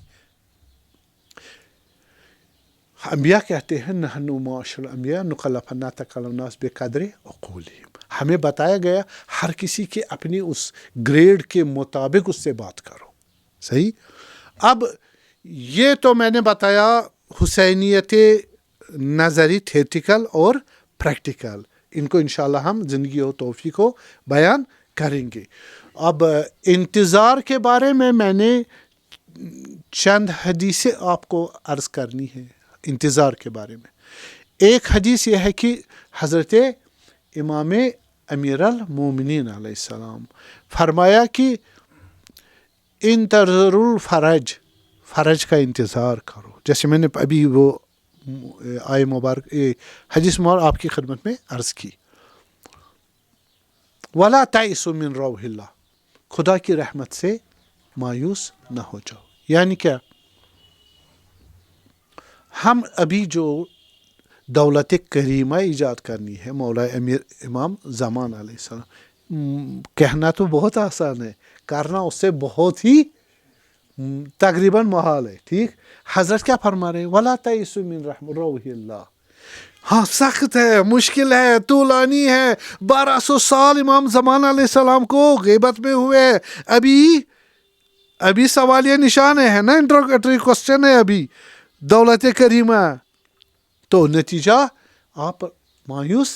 انبیاء کہتے ہیں نحن معاشر الانبیاء نکلف ان نتکلم الناس بقدر عقولہم، ہمیں بتایا گیا ہر کسی کے اپنی اس گریڈ کے مطابق اس سے بات کرو، صحیح۔ اب یہ تو میں نے بتایا حسینیت نظری تھیٹیکل اور پریکٹیکل، ان کو انشاءاللہ ہم زندگی و توفیق کو بیان کریں گے۔ اب انتظار کے بارے میں نے چند حدیثیں آپ کو عرض کرنی ہے انتظار کے بارے میں۔ ایک حدیث یہ ہے کہ حضرت امام امیر المومنین علیہ السلام فرمایا کہ انتظروا الفرج، فرج کا انتظار کرو، جیسے میں نے ابھی وہ آئے مبارک حدیث مبارک آپ کی خدمت میں عرض کی۔ وَلَا تَيْأْسُوا مِنْ رَوْحِ اللَّهِ، خدا کی رحمت سے مایوس نہ ہو جاؤ۔ یعنی کیا؟ ہم ابھی جو دولت کریمہ ایجاد کرنی ہے مولا امام زمان علیہ السلام، کہنا تو بہت آسان ہے، کرنا اس سے بہت ہی تقریباً محال ہے، ٹھیک۔ حضرت کیا فرما رہے ہیں؟ وَلَا تَيْأْسُوا مِنْ رَوْحِ اللَّهِ، ہاں سخت ہے، مشکل ہے، طولانی ہے، 1200 سال امام زمان علیہ السلام کو غیبت میں ہوئے، ابھی سوالیہ نشان ہے نا، انٹروگیٹری کوسچن ہے ابھی دولت کریمہ، تو نتیجہ آپ مایوس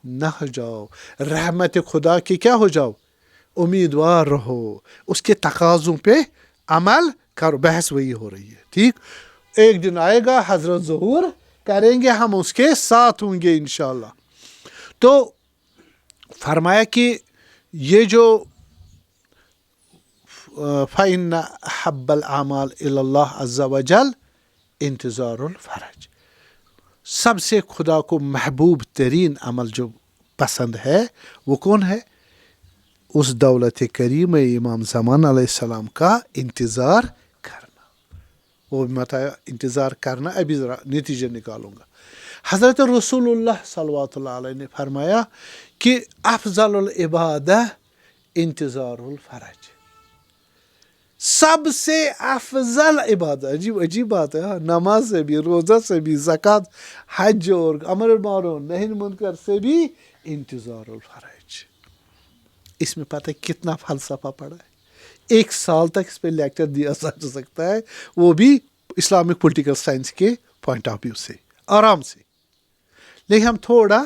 نہ ہو جاؤ، رحمت خدا کی کیا ہو جاؤ، امیدوار رہو، اس کے تقاضوں پہ عمل کرو، بحث وہی ہو رہی ہے، ٹھیک۔ ایک دن آئے گا حضرت ظہور کریں گے، ہم اس کے ساتھ ہوں گے انشاءاللہ۔ تو فرمایا کہ یہ جو فَإِنَّ أَحَبَّ الْأَعْمَالِ إِلَى اللَّهِ عَزَّ وَجَلَّ انتظار الفرج، سب سے خدا کو محبوب ترین عمل جو پسند ہے وہ کون ہے؟ اس دولت کریم امام زمان علیہ السلام کا انتظار کرنا۔ وہ بتایا انتظار کرنا، ابھی ذرا نتیجہ نکالوں گا۔ حضرت رسول اللہ صلوات اللہ علیہ نے فرمایا کہ افضل العبادہ انتظار الفرج، سب سے افضل عبادت، عجیب بات ہے، نماز سے بھی، روزہ سے بھی، زکوٰۃ، حج اور امر بالمعروف نہی عن المنکر سے بھی انتظار الفرج۔ اس میں پتہ ہے کتنا فلسفہ پڑا ہے، 1 سال تک اس پہ لیکچر دیا جا سکتا ہے، وہ بھی اسلامک پولیٹیکل سائنس کے پوائنٹ آف ویو سے، آرام سے۔ لیکن ہم تھوڑا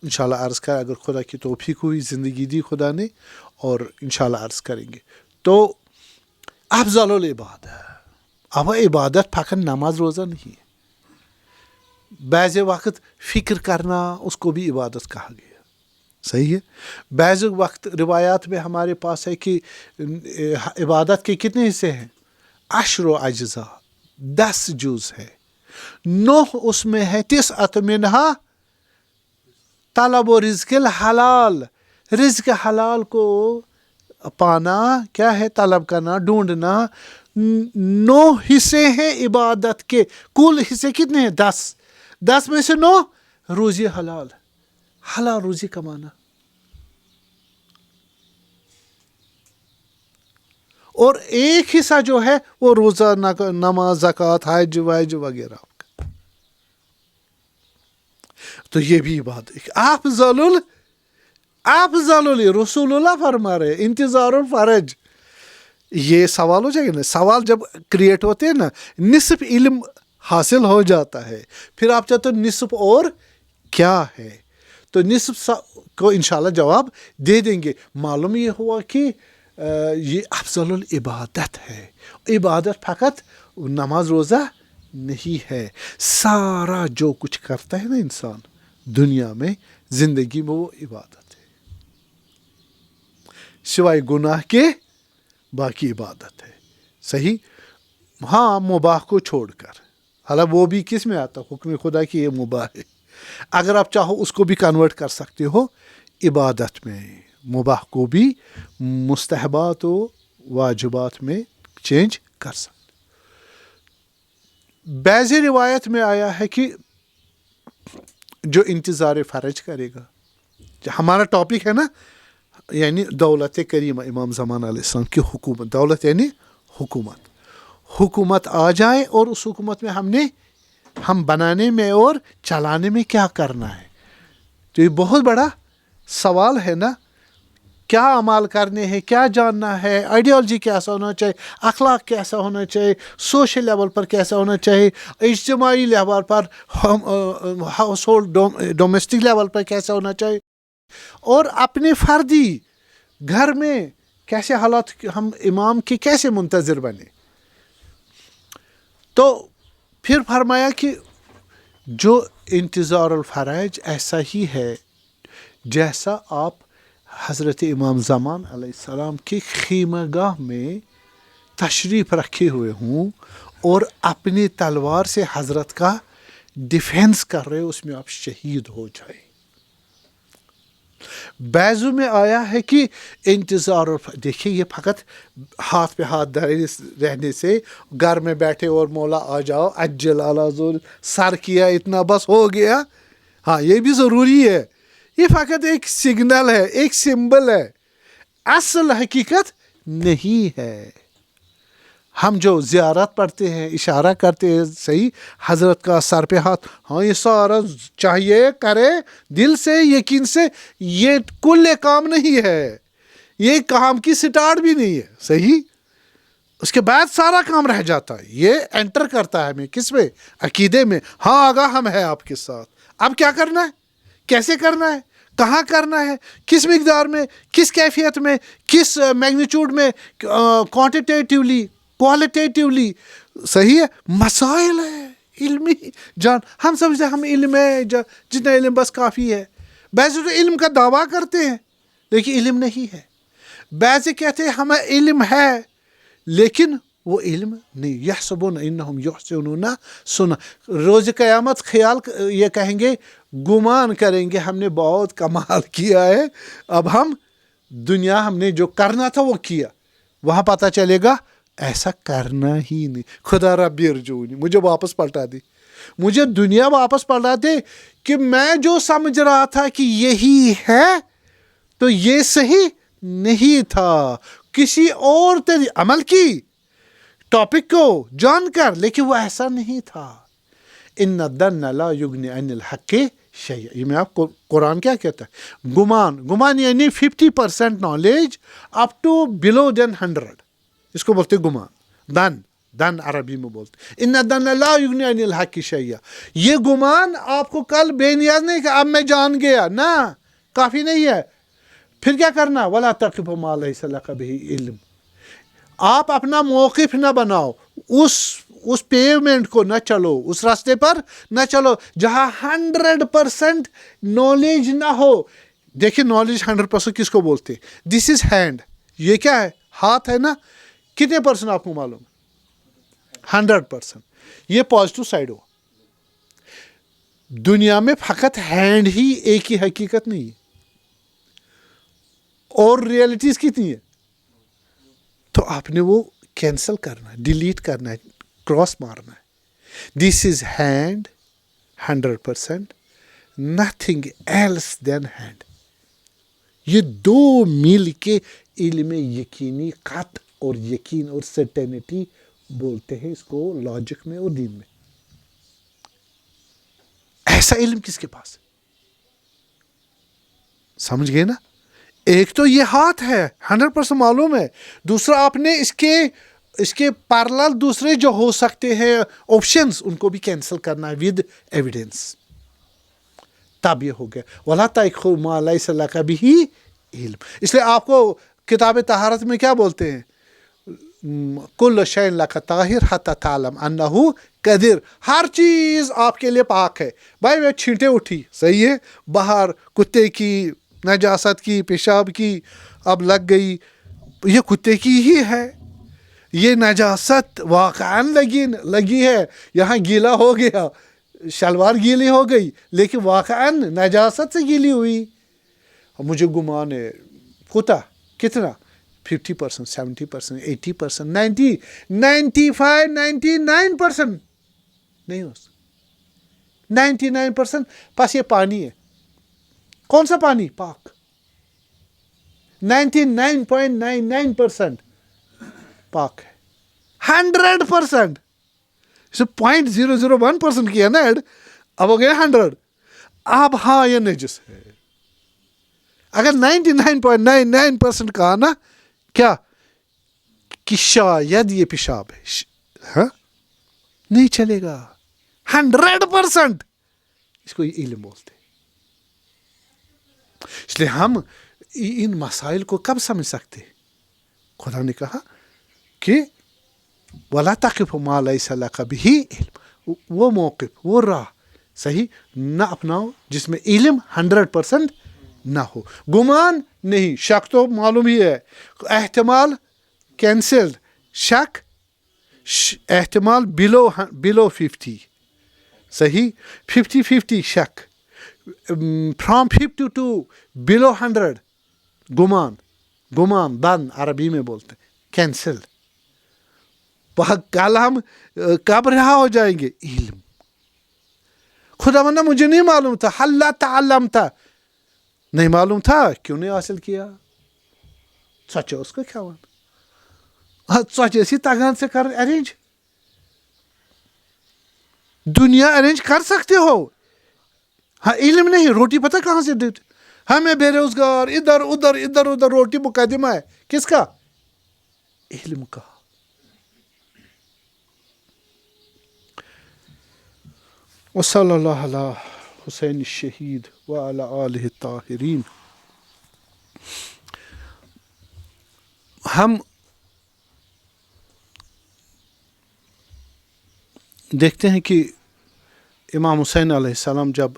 انشاءاللہ عرض کریں، اگر خدا کی توفیق ہوئی، زندگی دی خدا نے، اور انشاءاللہ عرض کریں گے۔ تو افضل العبادہ، اب عبادت فقط نماز روزہ نہیں ہے، بعض وقت فکر کرنا اس کو بھی عبادت کہا گیا، صحیح ہے۔ بعض وقت روایات میں ہمارے پاس ہے کہ عبادت کے کتنے حصے ہیں؟ 10 اجزاء، 10 جز ہے، 9 اس میں ہے، 9 منہا طلب و رزق الحلال، رزق حلال کو پانا کیا ہے؟ طلب کرنا، ڈھونڈنا۔ 9 حصے ہیں عبادت کے، کل حصے کتنے ہیں؟ 10 میں سے 9 روزی حلال، حلال روزی کمانا، اور ایک حصہ جو ہے وہ روزہ، نماز، زکوٰۃ، حج وج وغیرہ۔ تو یہ بھی بات افضل رسول اللہ فرما رہے انتظار الفرج۔ یہ سوال ہو جائے گا نا، سوال جب کریٹ ہوتے ہیں نا، نصف علم حاصل ہو جاتا ہے. پھر آپ چاہتے ہو نصف اور کیا ہے, تو نصف کو انشاءاللہ جواب دے دیں گے. معلوم یہ ہوا کہ یہ افضل العبادت ہے. عبادت فقط نماز روزہ نہیں ہے, سارا جو کچھ کرتا ہے نا انسان دنیا میں زندگی میں, وہ عبادت ہے, سوائے گناہ کے باقی عبادت ہے. صحیح, ہاں مباح کو چھوڑ کر, حالانکہ وہ بھی کس میں آتا, حکم خدا کی یہ مباح ہے. اگر آپ چاہو اس کو بھی کنورٹ کر سکتے ہو عبادت میں, مباح کو بھی مستحبات و واجبات میں چینج کر سکتے. بعض روایت میں آیا ہے کہ جو انتظار فرج کرے گا, ہمارا ٹاپک ہے نا, یعنی دولت کریمہ امام زمان علیہ السلام کی حکومت. دولت یعنی حکومت, حکومت آ جائے اور اس حکومت میں ہم بنانے میں اور چلانے میں کیا کرنا ہے. تو یہ بہت بڑا سوال ہے نا, کیا عمال کرنے ہیں, کیا جاننا ہے, آئیڈیالوجی کیسا ہونا چاہیے, اخلاق کیسا ہونا چاہیے, سوشل لیول پر کیسا ہونا چاہیے, اجتماعی لیول پر, ہاؤس ہولڈ ڈومیسٹک لیول پر کیسا ہونا چاہیے, اور اپنے فردی گھر میں کیسے حالات, ہم امام کے کیسے منتظر بنے. تو پھر فرمایا کہ جو انتظار الفرج ایسا ہی ہے جیسا آپ حضرت امام زمان علیہ السلام کی خیمہ گاہ میں تشریف رکھے ہوئے ہوں اور اپنی تلوار سے حضرت کا ڈیفینس کر رہے, اس میں آپ شہید ہو جائیں. بعضوں میں آیا ہے کہ انتظار, دیکھیے یہ فقط ہاتھ پہ ہاتھ دھرے رہنے سے, گھر میں بیٹھے اور مولا آ جاؤ عجل علی ذل, سر کیا اتنا بس ہو گیا, ہاں یہ بھی ضروری ہے. یہ فقط ایک سگنل ہے, ایک سمبل ہے, اصل حقیقت نہیں ہے. ہم جو زیارت پڑھتے ہیں, اشارہ کرتے ہیں, صحیح, حضرت کا سر پہ ہاتھ, ہاں یہ سارا چاہیے کرے دل سے, یقین سے, یہ کل کام نہیں ہے, یہ کام کی سٹارٹ بھی نہیں ہے. صحیح, اس کے بعد سارا کام رہ جاتا ہے. یہ انٹر کرتا ہے ہمیں کس میں, عقیدے میں. ہاں آگاہ ہم ہیں آپ کے ساتھ, اب کیا کرنا ہے, کیسے کرنا ہے, کہاں کرنا ہے, کس مقدار میں, کس کیفیت میں, کس میگنیچیوڈ میں, کوانٹیٹیولی کوالٹیٹیولی. صحیح ہے, مسائل ہے علمی جان. ہم سمجھتے ہیں ہم علم ہے, جتنا علم بس کافی ہے. بعض علم کا دعویٰ کرتے ہیں لیکن علم نہیں ہے. بعض کہتے ہیں ہمیں علم ہے لیکن وہ علم نہیں. یحسبون انہم یحسنون صنعا, روز قیامت خیال یہ کہیں گے, گمان کریں گے ہم نے بہت کمال کیا ہے, اب ہم دنیا ہم نے جو کرنا تھا وہ کیا, وہاں پتہ چلے گا ایسا کرنا ہی نہیں. خدا ربی ارجعونی, مجھے واپس پلٹا دی, مجھے دنیا واپس پلٹا دے کہ میں جو سمجھ رہا تھا کہ یہی ہے تو یہ صحیح نہیں تھا, کسی اور عمل کی ٹاپک کو جان کر, لیکن وہ ایسا نہیں تھا. ان الظن لا یغنی عن الحق شیئا, یہ میں آپ کو قرآن کیا کہتا ہے, گمان یعنی 50% نالج اپ ٹو بلو دین 100, اس کو بولتے گمان. دن عربی میں بولتے. ان الظن لا یغنی عن الحق شیئا, یہ گمان آپ کو کل بے نیاز نہیں کہ اب میں جان گیا, نہ, کافی نہیں ہے. پھر کیا کرنا, ولا تقف ما لیس لک بہ علم, آپ اپنا موقف نہ بناؤ, اس پیومنٹ کو نہ چلو, اس راستے پر نہ چلو جہاں 100% نالج نہ ہو. دیکھیں نالج 100% کس کو بولتے, دس از ہینڈ, یہ کیا ہے, ہاتھ ہے نا, کتنے پرسنٹ آپ کو معلوم, 100%. یہ پازیٹو سائڈ ہو. دنیا میں فقط ہینڈ ہی ایک ہی حقیقت نہیں ہے, اور ریئلٹیز کتنی ہے, تو آپ نے وہ کینسل کرنا ہے, ڈیلیٹ کرنا ہے, کراس مارنا ہے. This is hand 100%, nothing else than hand. یہ دو مل کے علم یقینی, قطع اور یقین اور سرٹینٹی بولتے ہیں اس کو لاجک میں اور دین میں. ایسا علم کس کے پاس ہے, سمجھ گئے نا. ایک تو یہ ہاتھ ہے 100% معلوم ہے, دوسرا آپ نے اس کے اس کے پیرالل دوسرے جو ہو سکتے ہیں آپشنس ان کو بھی کینسل کرنا ہے ود ایویڈینس. تب یہ ہو گیا وَلَا تَقْفُ مَا لَيْسَ لَكَ بِهِ عِلْم. اس لیے آپ کو کتاب طہارت میں کیا بولتے ہیں؟ کل شیء لک طاہر حتی تعلم انہ قدر. ہر چیز آپ کے لیے پاک ہے. بھائی وہ چھینٹیں اٹھی صحیح ہے باہر کتے کی نجاست کی پیشاب کی اب لگ گئی یہ کتے کی ہی ہے. یہ نجاست واقعاً لگی ہے یہاں گیلا ہو گیا شلوار گیلی ہو گئی لیکن واقعاً نجاست سے گیلی ہوئی. مجھے گمان ہے کتا کتنا 50%, 70%, 80%, 90, 95, 99% نہیں ہو 99% بس یہ پانی ہے. کون سا پانی؟ پاک. 99.99% پاک ہے. 100% 0.001% کیا نا ایڈ اب ہو گیا 100. اب ہاں یہ نجس ہے. اگر 99.99% کہا نا کیا کہ شاید یہ پیشاب ہے ہاں نہیں چلے گا. 100% اس کو علم بولتے. اس لیے ہم ان مسائل کو کب سمجھ سکتے؟ خدا نے کہا کہ وَلَا تَقْفُ مَا لَيْسَ لَكَ بِهِ عِلْم. وہ موقف وہ راہ صحیح نہ اپناؤ جس میں علم 100% نہ ہو. گمان نہیں شک تو معلوم ہی ہے. احتمال کینسلڈ. شک احتمال بلو 50 صحیح 50-50 شک. فرام 50 to below 100 گمان بند عربی میں بولتے ہیں کینسل. کل ہم کب رہا ہو جائیں گے؟ علم. خدا بندہ مجھے نہیں معلوم تھا حل تعلمت نہیں معلوم تھا کیوں نہیں حاصل کیا؟ سچ اس کو کھیوان سچ اسی تگان سے کر ارینج. دنیا ارینج کر سکتے ہو ہاں علم نہیں. روٹی پتہ کہاں سے دیتے ہمیں بے روزگار ادھر روٹی مقدمہ ہے کس کا؟ علم کا. وصلی اللہ علی حسین الشہید وعلی آلہ الطاہرین. ہم دیکھتے ہیں کہ امام حسین علیہ السلام جب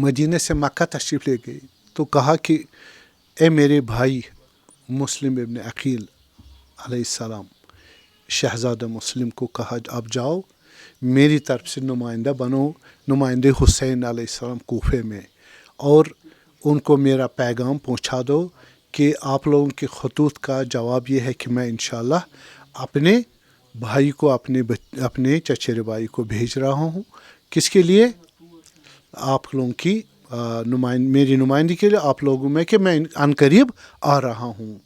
مدینہ سے مکہ تشریف لے گئے تو کہا کہ اے میرے بھائی مسلم ابن عقیل علیہ السلام شہزادہ مسلم کو کہا آپ جاؤ میری طرف سے نمائندہ بنو نمائندے حسین علیہ السلام کوفے میں اور ان کو میرا پیغام پہنچا دو کہ آپ لوگوں کے خطوط کا جواب یہ ہے کہ میں انشاءاللہ اپنے بھائی کو اپنے چچیرے بھائی کو بھیج رہا ہوں. کس کے لیے؟ آپ لوگوں کی میری نمائندگی کے لیے آپ لوگوں میں کہ میں عنقریب آ رہا ہوں.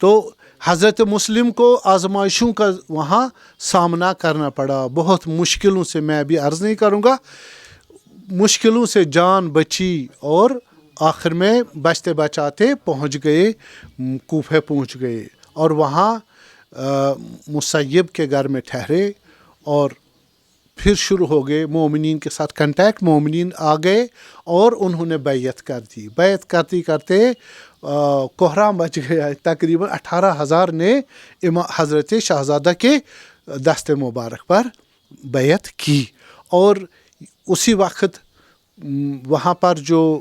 تو حضرت مسلم کو آزمائشوں کا وہاں سامنا کرنا پڑا بہت مشکلوں سے. میں ابھی عرض نہیں کروں گا. مشکلوں سے جان بچی اور آخر میں بچتے بچاتے پہنچ گئے کوفے پہنچ گئے اور وہاں مسیب کے گھر میں ٹھہرے اور پھر شروع ہو گئے مومنین کے ساتھ کنٹیکٹ. مومنین آ گئے اور انہوں نے بیعت کر دی. بیعت کرتے کرتے کوہرام بچ گیا. تقریباً 18,000 نے حضرت شہزادہ کے دست مبارک پر بیعت کی. اور اسی وقت وہاں پر جو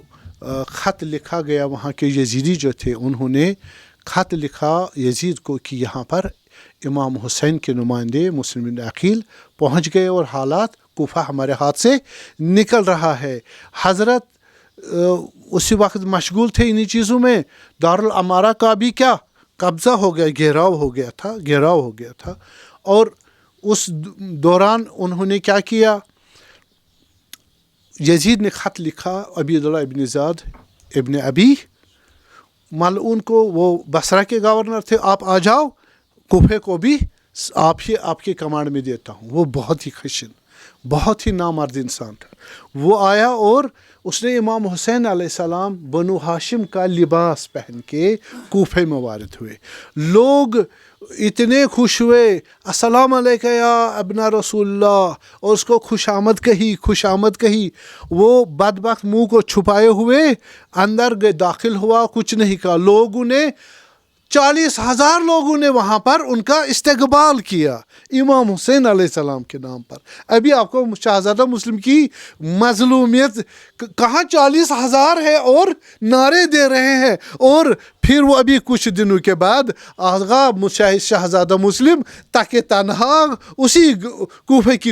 خط لکھا گیا وہاں کے یزیدی جو تھے انہوں نے خط لکھا یزید کو کہ یہاں پر امام حسین کے نمائندے مسلم بن عقیل پہنچ گئے اور حالات کوفہ ہمارے ہاتھ سے نکل رہا ہے. حضرت اسی وقت مشغول تھے انہی چیزوں میں. دارالامارہ کا بھی کیا قبضہ ہو گیا گھیراؤ ہو گیا تھا. اور اس دوران انہوں نے کیا کیا یزید نے خط لکھا عبیداللہ ابن زیاد ابن ابی ملعون کو. وہ بصرہ کے گورنر تھے. آپ آ جاؤ کوفے کو بھی آپ کے کمانڈ میں دیتا ہوں. وہ بہت ہی خشن بہت ہی نامرد انسان تھا. وہ آیا اور اس نے امام حسین علیہ السلام بنو ہاشم کا لباس پہن کے کوفے میں وارد ہوئے. لوگ اتنے خوش ہوئے, السلام علیکم یا ابن رسول اللہ, اور اس کو خوش آمد کہی. وہ بدبخت منہ کو چھپائے ہوئے اندر داخل ہوا, کچھ نہیں کہا. لوگوں نے 40,000 لوگوں نے وہاں پر ان کا استقبال کیا امام حسین علیہ السلام کے نام پر. ابھی آپ کو شہزادہ مسلم کی مظلومیت کہاں 40,000 ہے اور نعرے دے رہے ہیں, اور پھر وہ ابھی کچھ دنوں کے بعد آغا شہزادہ مسلم تک تنہا اسی کوفے کی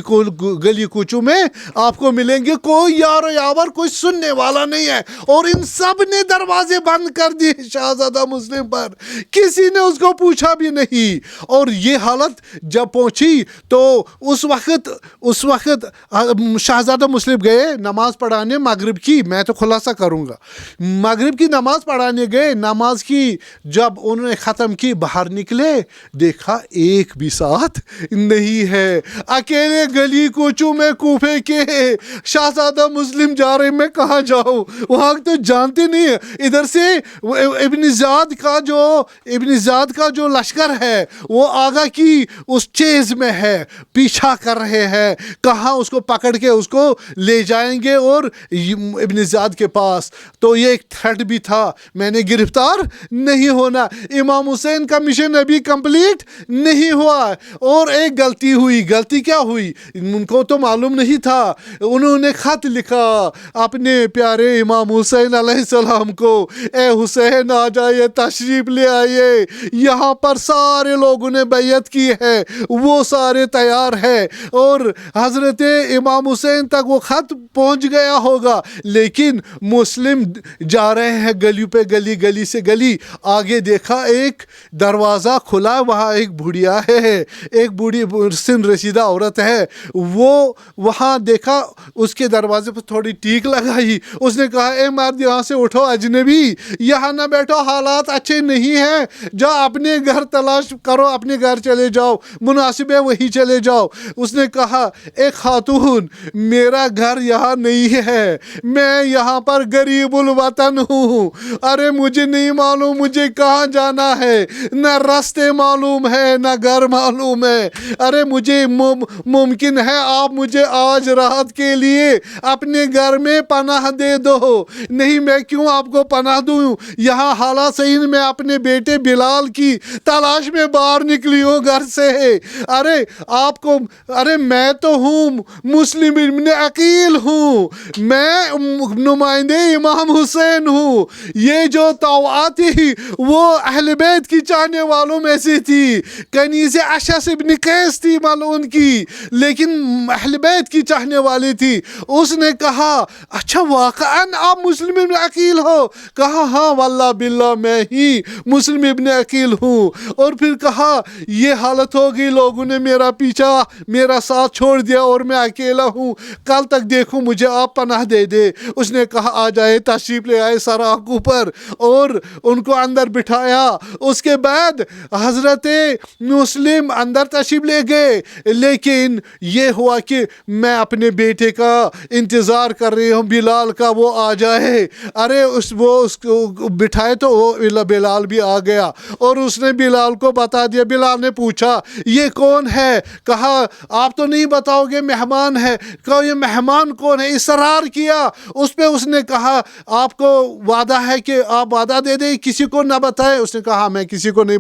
گلی کوچوں میں آپ کو ملیں گے, کوئی یار و یاور, کوئی سننے والا نہیں ہے, اور ان سب نے دروازے بند کر دیے شہزادہ مسلم پر, کسی نے اس کو پوچھا بھی نہیں. اور یہ حالت جب پہنچی تو اس وقت شہزادہ مسلم گئے نماز پڑھانے مغرب کی. میں تو خلاصہ کروں گا, مغرب کی نماز پڑھانے گئے. نماز کی جب انہوں نے ختم کی, باہر نکلے, دیکھا ایک بھی ساتھ نہیں ہے. اکیلے گلی کوچوں میں کوفے کے شہزادہ مسلم جا رہے, میں کہاں جاؤں, وہاں تو جانتے نہیں ہیں. ادھر سے ابن زیاد کا جو لشکر ہے وہ آگا کی اس چیز میں ہے, پیچھا کر رہے ہیں, کہاں اس کو پکڑ کے اس کو لے جائیں گے اور ابن زیاد کے پاس. تو یہ ایک تھریٹ بھی تھا, میں نے گرفتار نہیں ہونا. امام حسین کا مشن ابھی کمپلیٹ نہیں ہوا, اور ایک غلطی ہوئی. غلطی کیا ہوئی ان کو تو معلوم نہیں تھا. انہوں نے خط لکھا اپنے پیارے امام حسین علیہ السلام کو, اے حسین آ جائیے, تشریف لے آئیے, یہاں پر سارے لوگوں نے بیعت کی ہے, وہ سارے تیار ہے. اور حضرت امام حسین تک وہ خط پہنچ گیا ہوگا, لیکن مسلم جا رہے ہیں گلی پہ گلی سے گلی. آگے دیکھا ایک دروازہ کھلا, وہاں ایک بڑھیا ہے, ایک بوڑھی سن رسیدہ عورت ہے. وہ وہاں دیکھا, اس کے دروازے پر تھوڑی ٹیک لگائی. اس نے کہا اے مرد یہاں سے اٹھو, اجنبی یہاں نہ بیٹھو, حالات اچھے نہیں ہیں, جا اپنے گھر تلاش کرو, اپنے گھر چلے جاؤ, مناسب ہے وہی چلے جاؤ. اس نے کہا اے خاتون میرا گھر یہاں نہیں ہے, میں یہاں پر غریب الوطن ہوں, ارے مجھے نہیں معلوم مجھے کہاں جانا ہے, نہ راستے معلوم ہے نہ گھر معلوم ہے. ارے مجھے ممکن ہے آپ مجھے آج رات کے لیے اپنے گھر میں پناہ دے دو. نہیں میں کیوں آپ کو پناہ دوں, یہاں حالات صحیح, میں اپنے بیٹے بلال کی تلاش میں باہر نکلی ہوں گھر سے. ارے آپ کو, ارے میں تو ہوں مسلم ابن عقیل ہوں, میں نمائندے امام حسین ہوں. یہ جو توعات تھی وہ اہل بیت کی چاہنے والوں میں سے تھی, کنیز اشعث ابن قیس تھی ملعون کی, لیکن اہل بیت کی چاہنے والی تھی. اس نے کہا اچھا واقعاً آپ مسلم ابن عقیل ہو؟ کہا ہاں واللہ باللہ میں ہی مسلم ابن عقیل ہوں. اور پھر کہا یہ حالت ہوگی, لوگوں نے میرا پیچھا میرا ساتھ چھوڑ دیا اور میں اکیلا ہوں, کل تک دیکھوں مجھے آپ پناہ دے دے. اس نے کہا آ جائے, تشریف لے آئے سراخوں پر اور ان کو اندر بٹھایا. اس کے بعد حضرت مسلم اندر تشریف لے گئے, لیکن یہ ہوا کہ میں اپنے بیٹے کا انتظار کر رہی ہوں بلال کا, وہ آ جائے. ارے اس کو بٹھائے تو وہ بلال بھی آ گیا, اور اس نے بلال کو بتا دیا. بلال نے پوچھا یہ کون ہے؟ کہا آپ تو نہیں بتاؤ گے, مہمان ہے. کہا یہ مہمان کون ہے؟ اصرار کیا اس پہ. اس نے کہا آپ کو وعدہ ہے کہ آپ وعدہ دے دیں کسی کو نہ بتائے؟ اس نے کہا ہاں میں کسی کو نہیں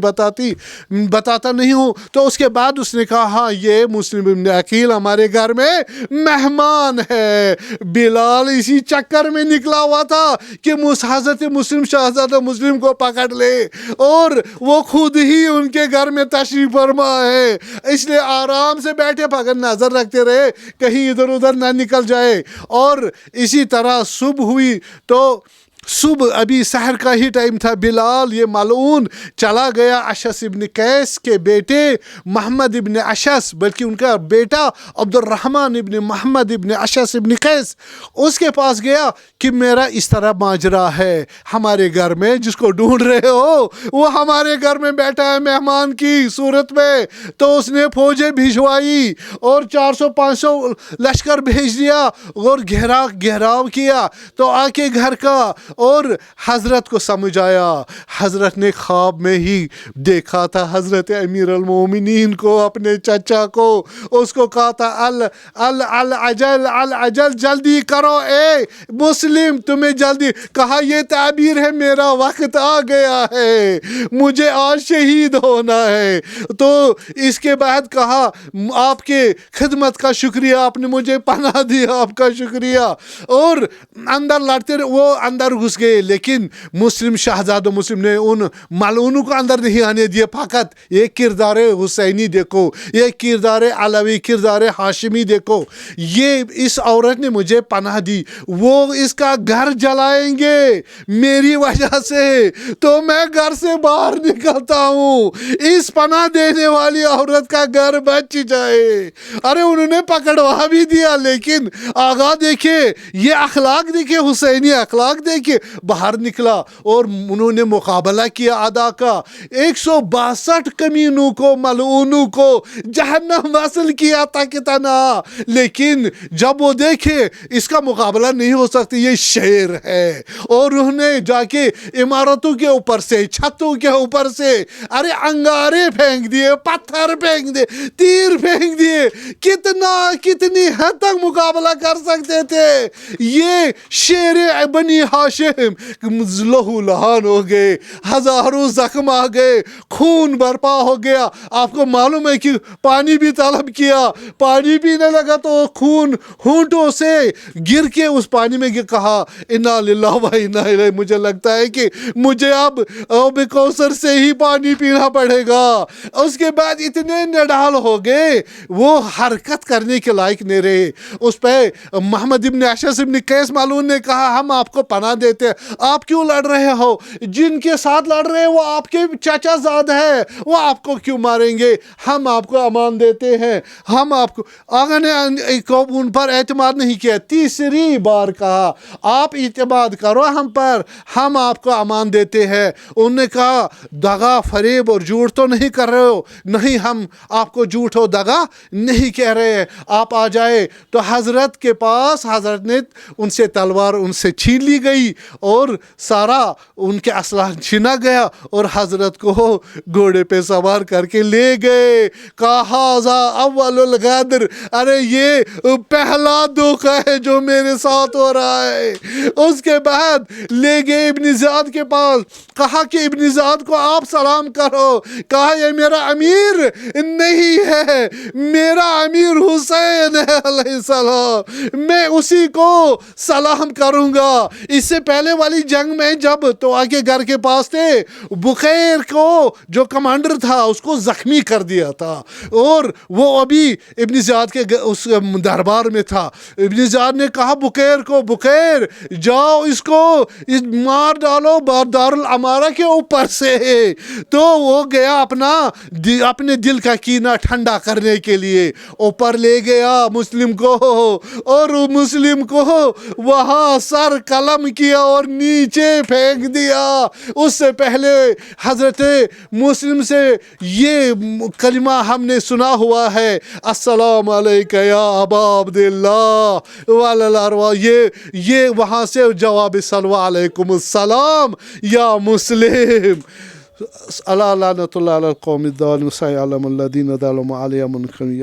بتاتا نہیں ہوں. تو اس کے بعد اس نے کہا ہاں یہ مسلم ابن عقیل ہمارے گھر میں مہمان ہے. بلال اسی چکر میں نکلا ہوا تھا کہ حضرت مسلم شہزادہ مسلم کو پکڑ لے, اور وہ خود ہی ان کے گھر میں تشریف فرما ہے. اس لیے آرام سے بیٹھے پکڑ نظر رکھتے رہے کہیں ادھر ادھر نہ نکل جائے. اور اسی طرح صبح ہوئی تو صبح ابھی سحر کا ہی ٹائم تھا، بلال یہ ملعون چلا گیا اشعث ابن قیس کے بیٹے محمد ابن اشعث، بلکہ ان کا بیٹا عبد الرحمن ابن محمد ابن اشعث ابن قیس، اس کے پاس گیا کہ میرا اس طرح ماجرا ہے ہمارے گھر میں، جس کو ڈھونڈ رہے ہو وہ ہمارے گھر میں بیٹھا ہے مہمان کی صورت میں۔ تو اس نے فوجیں بھیجوائی اور 400-500 لشکر بھیج دیا اور گھیراؤ کیا تو آ کے گھر کا، اور حضرت کو سمجھ آیا، حضرت نے خواب میں ہی دیکھا تھا حضرت امیر المومنین کو، اپنے چچا کو، اس کو کہا تھا العجل جلدی کرو اے مسلم، تمہیں جلدی، کہا یہ تعبیر ہے میرا وقت آ گیا ہے، مجھے آج شہید ہونا ہے۔ تو اس کے بعد کہا آپ کے خدمت کا شکریہ، آپ نے مجھے پناہ دیا، آپ کا شکریہ، اور اندر لڑتے رہے، وہ اندر گھس گئے، لیکن مسلم شہزادہ مسلم نے ان ملعونوں کو اندر نہیں آنے دیے، فقط یہ کردار حسینی دیکھو، یہ کردار علوی، کردار ہاشمی دیکھو، یہ اس عورت نے مجھے پناہ دی، وہ اس کا گھر جلائیں گے میری وجہ سے تو میں گھر سے باہر نکلتا ہوں، اس پناہ دینے والی عورت کا گھر بچ جائے۔ ارے انہوں نے پکڑوا بھی دیا، لیکن آگاہ دیکھے، یہ اخلاق دیکھے، حسینی اخلاق دیکھے، باہر نکلا اور انہوں نے مقابلہ کیا ادا کا، 162 کمینوں کو، ملعونوں کو جہنم وصل کیا تک تنہا، لیکن جب وہ دیکھے اس کا مقابلہ نہیں ہو سکتی، یہ شیر ہے، اور انہوں نے جا کے عمارتوں کے اوپر سے، چھتوں کے اوپر سے ارے انگارے پھینک دیے، پتھر پھینک دیے، تیر پھینک دیے، کتنی حد تک مقابلہ کر سکتے تھے؟ یہ شیر بنی ہاشم لہو لہان ہو گئے، ہزاروں زخم آ گئے، خون برپا ہو گیا۔ آپ کو معلوم ہے کہ پانی بھی طلب کیا، پانی پینے لگا تو خون ہونٹوں سے گر کے اس پانی میں کہا انا للہ و انا الیہ، مجھے لگتا ہے کہ مجھے اب آب کوثر سے ہی پانی پینا پڑے گا۔ اس کے بعد اتنے نڈال ہو گئے وہ حرکت کرنے کے لائق نہیں رہے۔ اس پہ محمد ابن اشعث ابن قیس ملعون نے کہا ہم آپ کو پناہ دیتے ہیں، آپ کیوں لڑ رہے ہو؟ جن کے ساتھ لڑ رہے ہیں وہ آپ کے چچا زاد ہے، وہ آپ کو کیوں ماریں گے؟ ہم آپ کو امان دیتے ہیں، ہم آپ کو، آقا نے ان پر اعتماد نہیں کیا، تیسری بار کہا آپ اعتماد کرو ہم پر، ہم آپ کو امان دیتے ہیں۔ انہوں نے کہا دغا فریب اور جھوٹ تو نہیں کر رہے ہو؟ نہیں، ہم آپ کو جھوٹ و دغا نہیں کہہ رہے ہیں، آپ آ جائے۔ تو حضرت کے پاس، حضرت نے ان سے تلوار ان سے چھین لی گئی اور سارا ان کے اسلحہ چھینا گیا، اور حضرت کو گھوڑے پہ سوار کر کے لے گئے۔ کہا ذا اول الغدر، ارے یہ پہلا دھوکہ ہے جو میرے ساتھ ہو رہا ہے۔ اس کے بعد لے گئے ابن زیاد کے پاس، کہا کہ ابن زیاد کو آپ سلام کرو، کہا یہ میرا امیر نہیں ہے، میرا امیر حسین ہے علیہ السلام، میں اسی کو سلام کروں گا۔ اس سے پہلے والی جنگ میں جب تو آگے گھر کے پاس تھے، بخیر کو جو کمانڈر تھا اس کو زخمی کر دیا تھا، اور وہ ابھی ابن زیاد کے اس دربار میں تھا۔ ابن زیاد نے کہا بخیر کو، بخیر جاؤ اس کو مار ڈالو دارالعمارہ کے اوپر سے۔ تو وہ گیا اپنے دل کا کینہ ٹھنڈا کرنے کے لیے، اوپر لے گیا مسلم کو، اور مسلم کو وہاں سر قلم کیا اور نیچے پھینک دیا۔ اس سے پہلے حضرت مسلم سے یہ کلمہ ہم نے سنا ہوا ہے، السلام علیکہ یا ابا عبداللہ وعلی الارواح، یہ وہاں سے جواب سلوى علیکم السلام یا مسلم۔ اللہ لعنت اللہ علی القوم الظالمین سیعلم الذین ظلموا علیہم منکم۔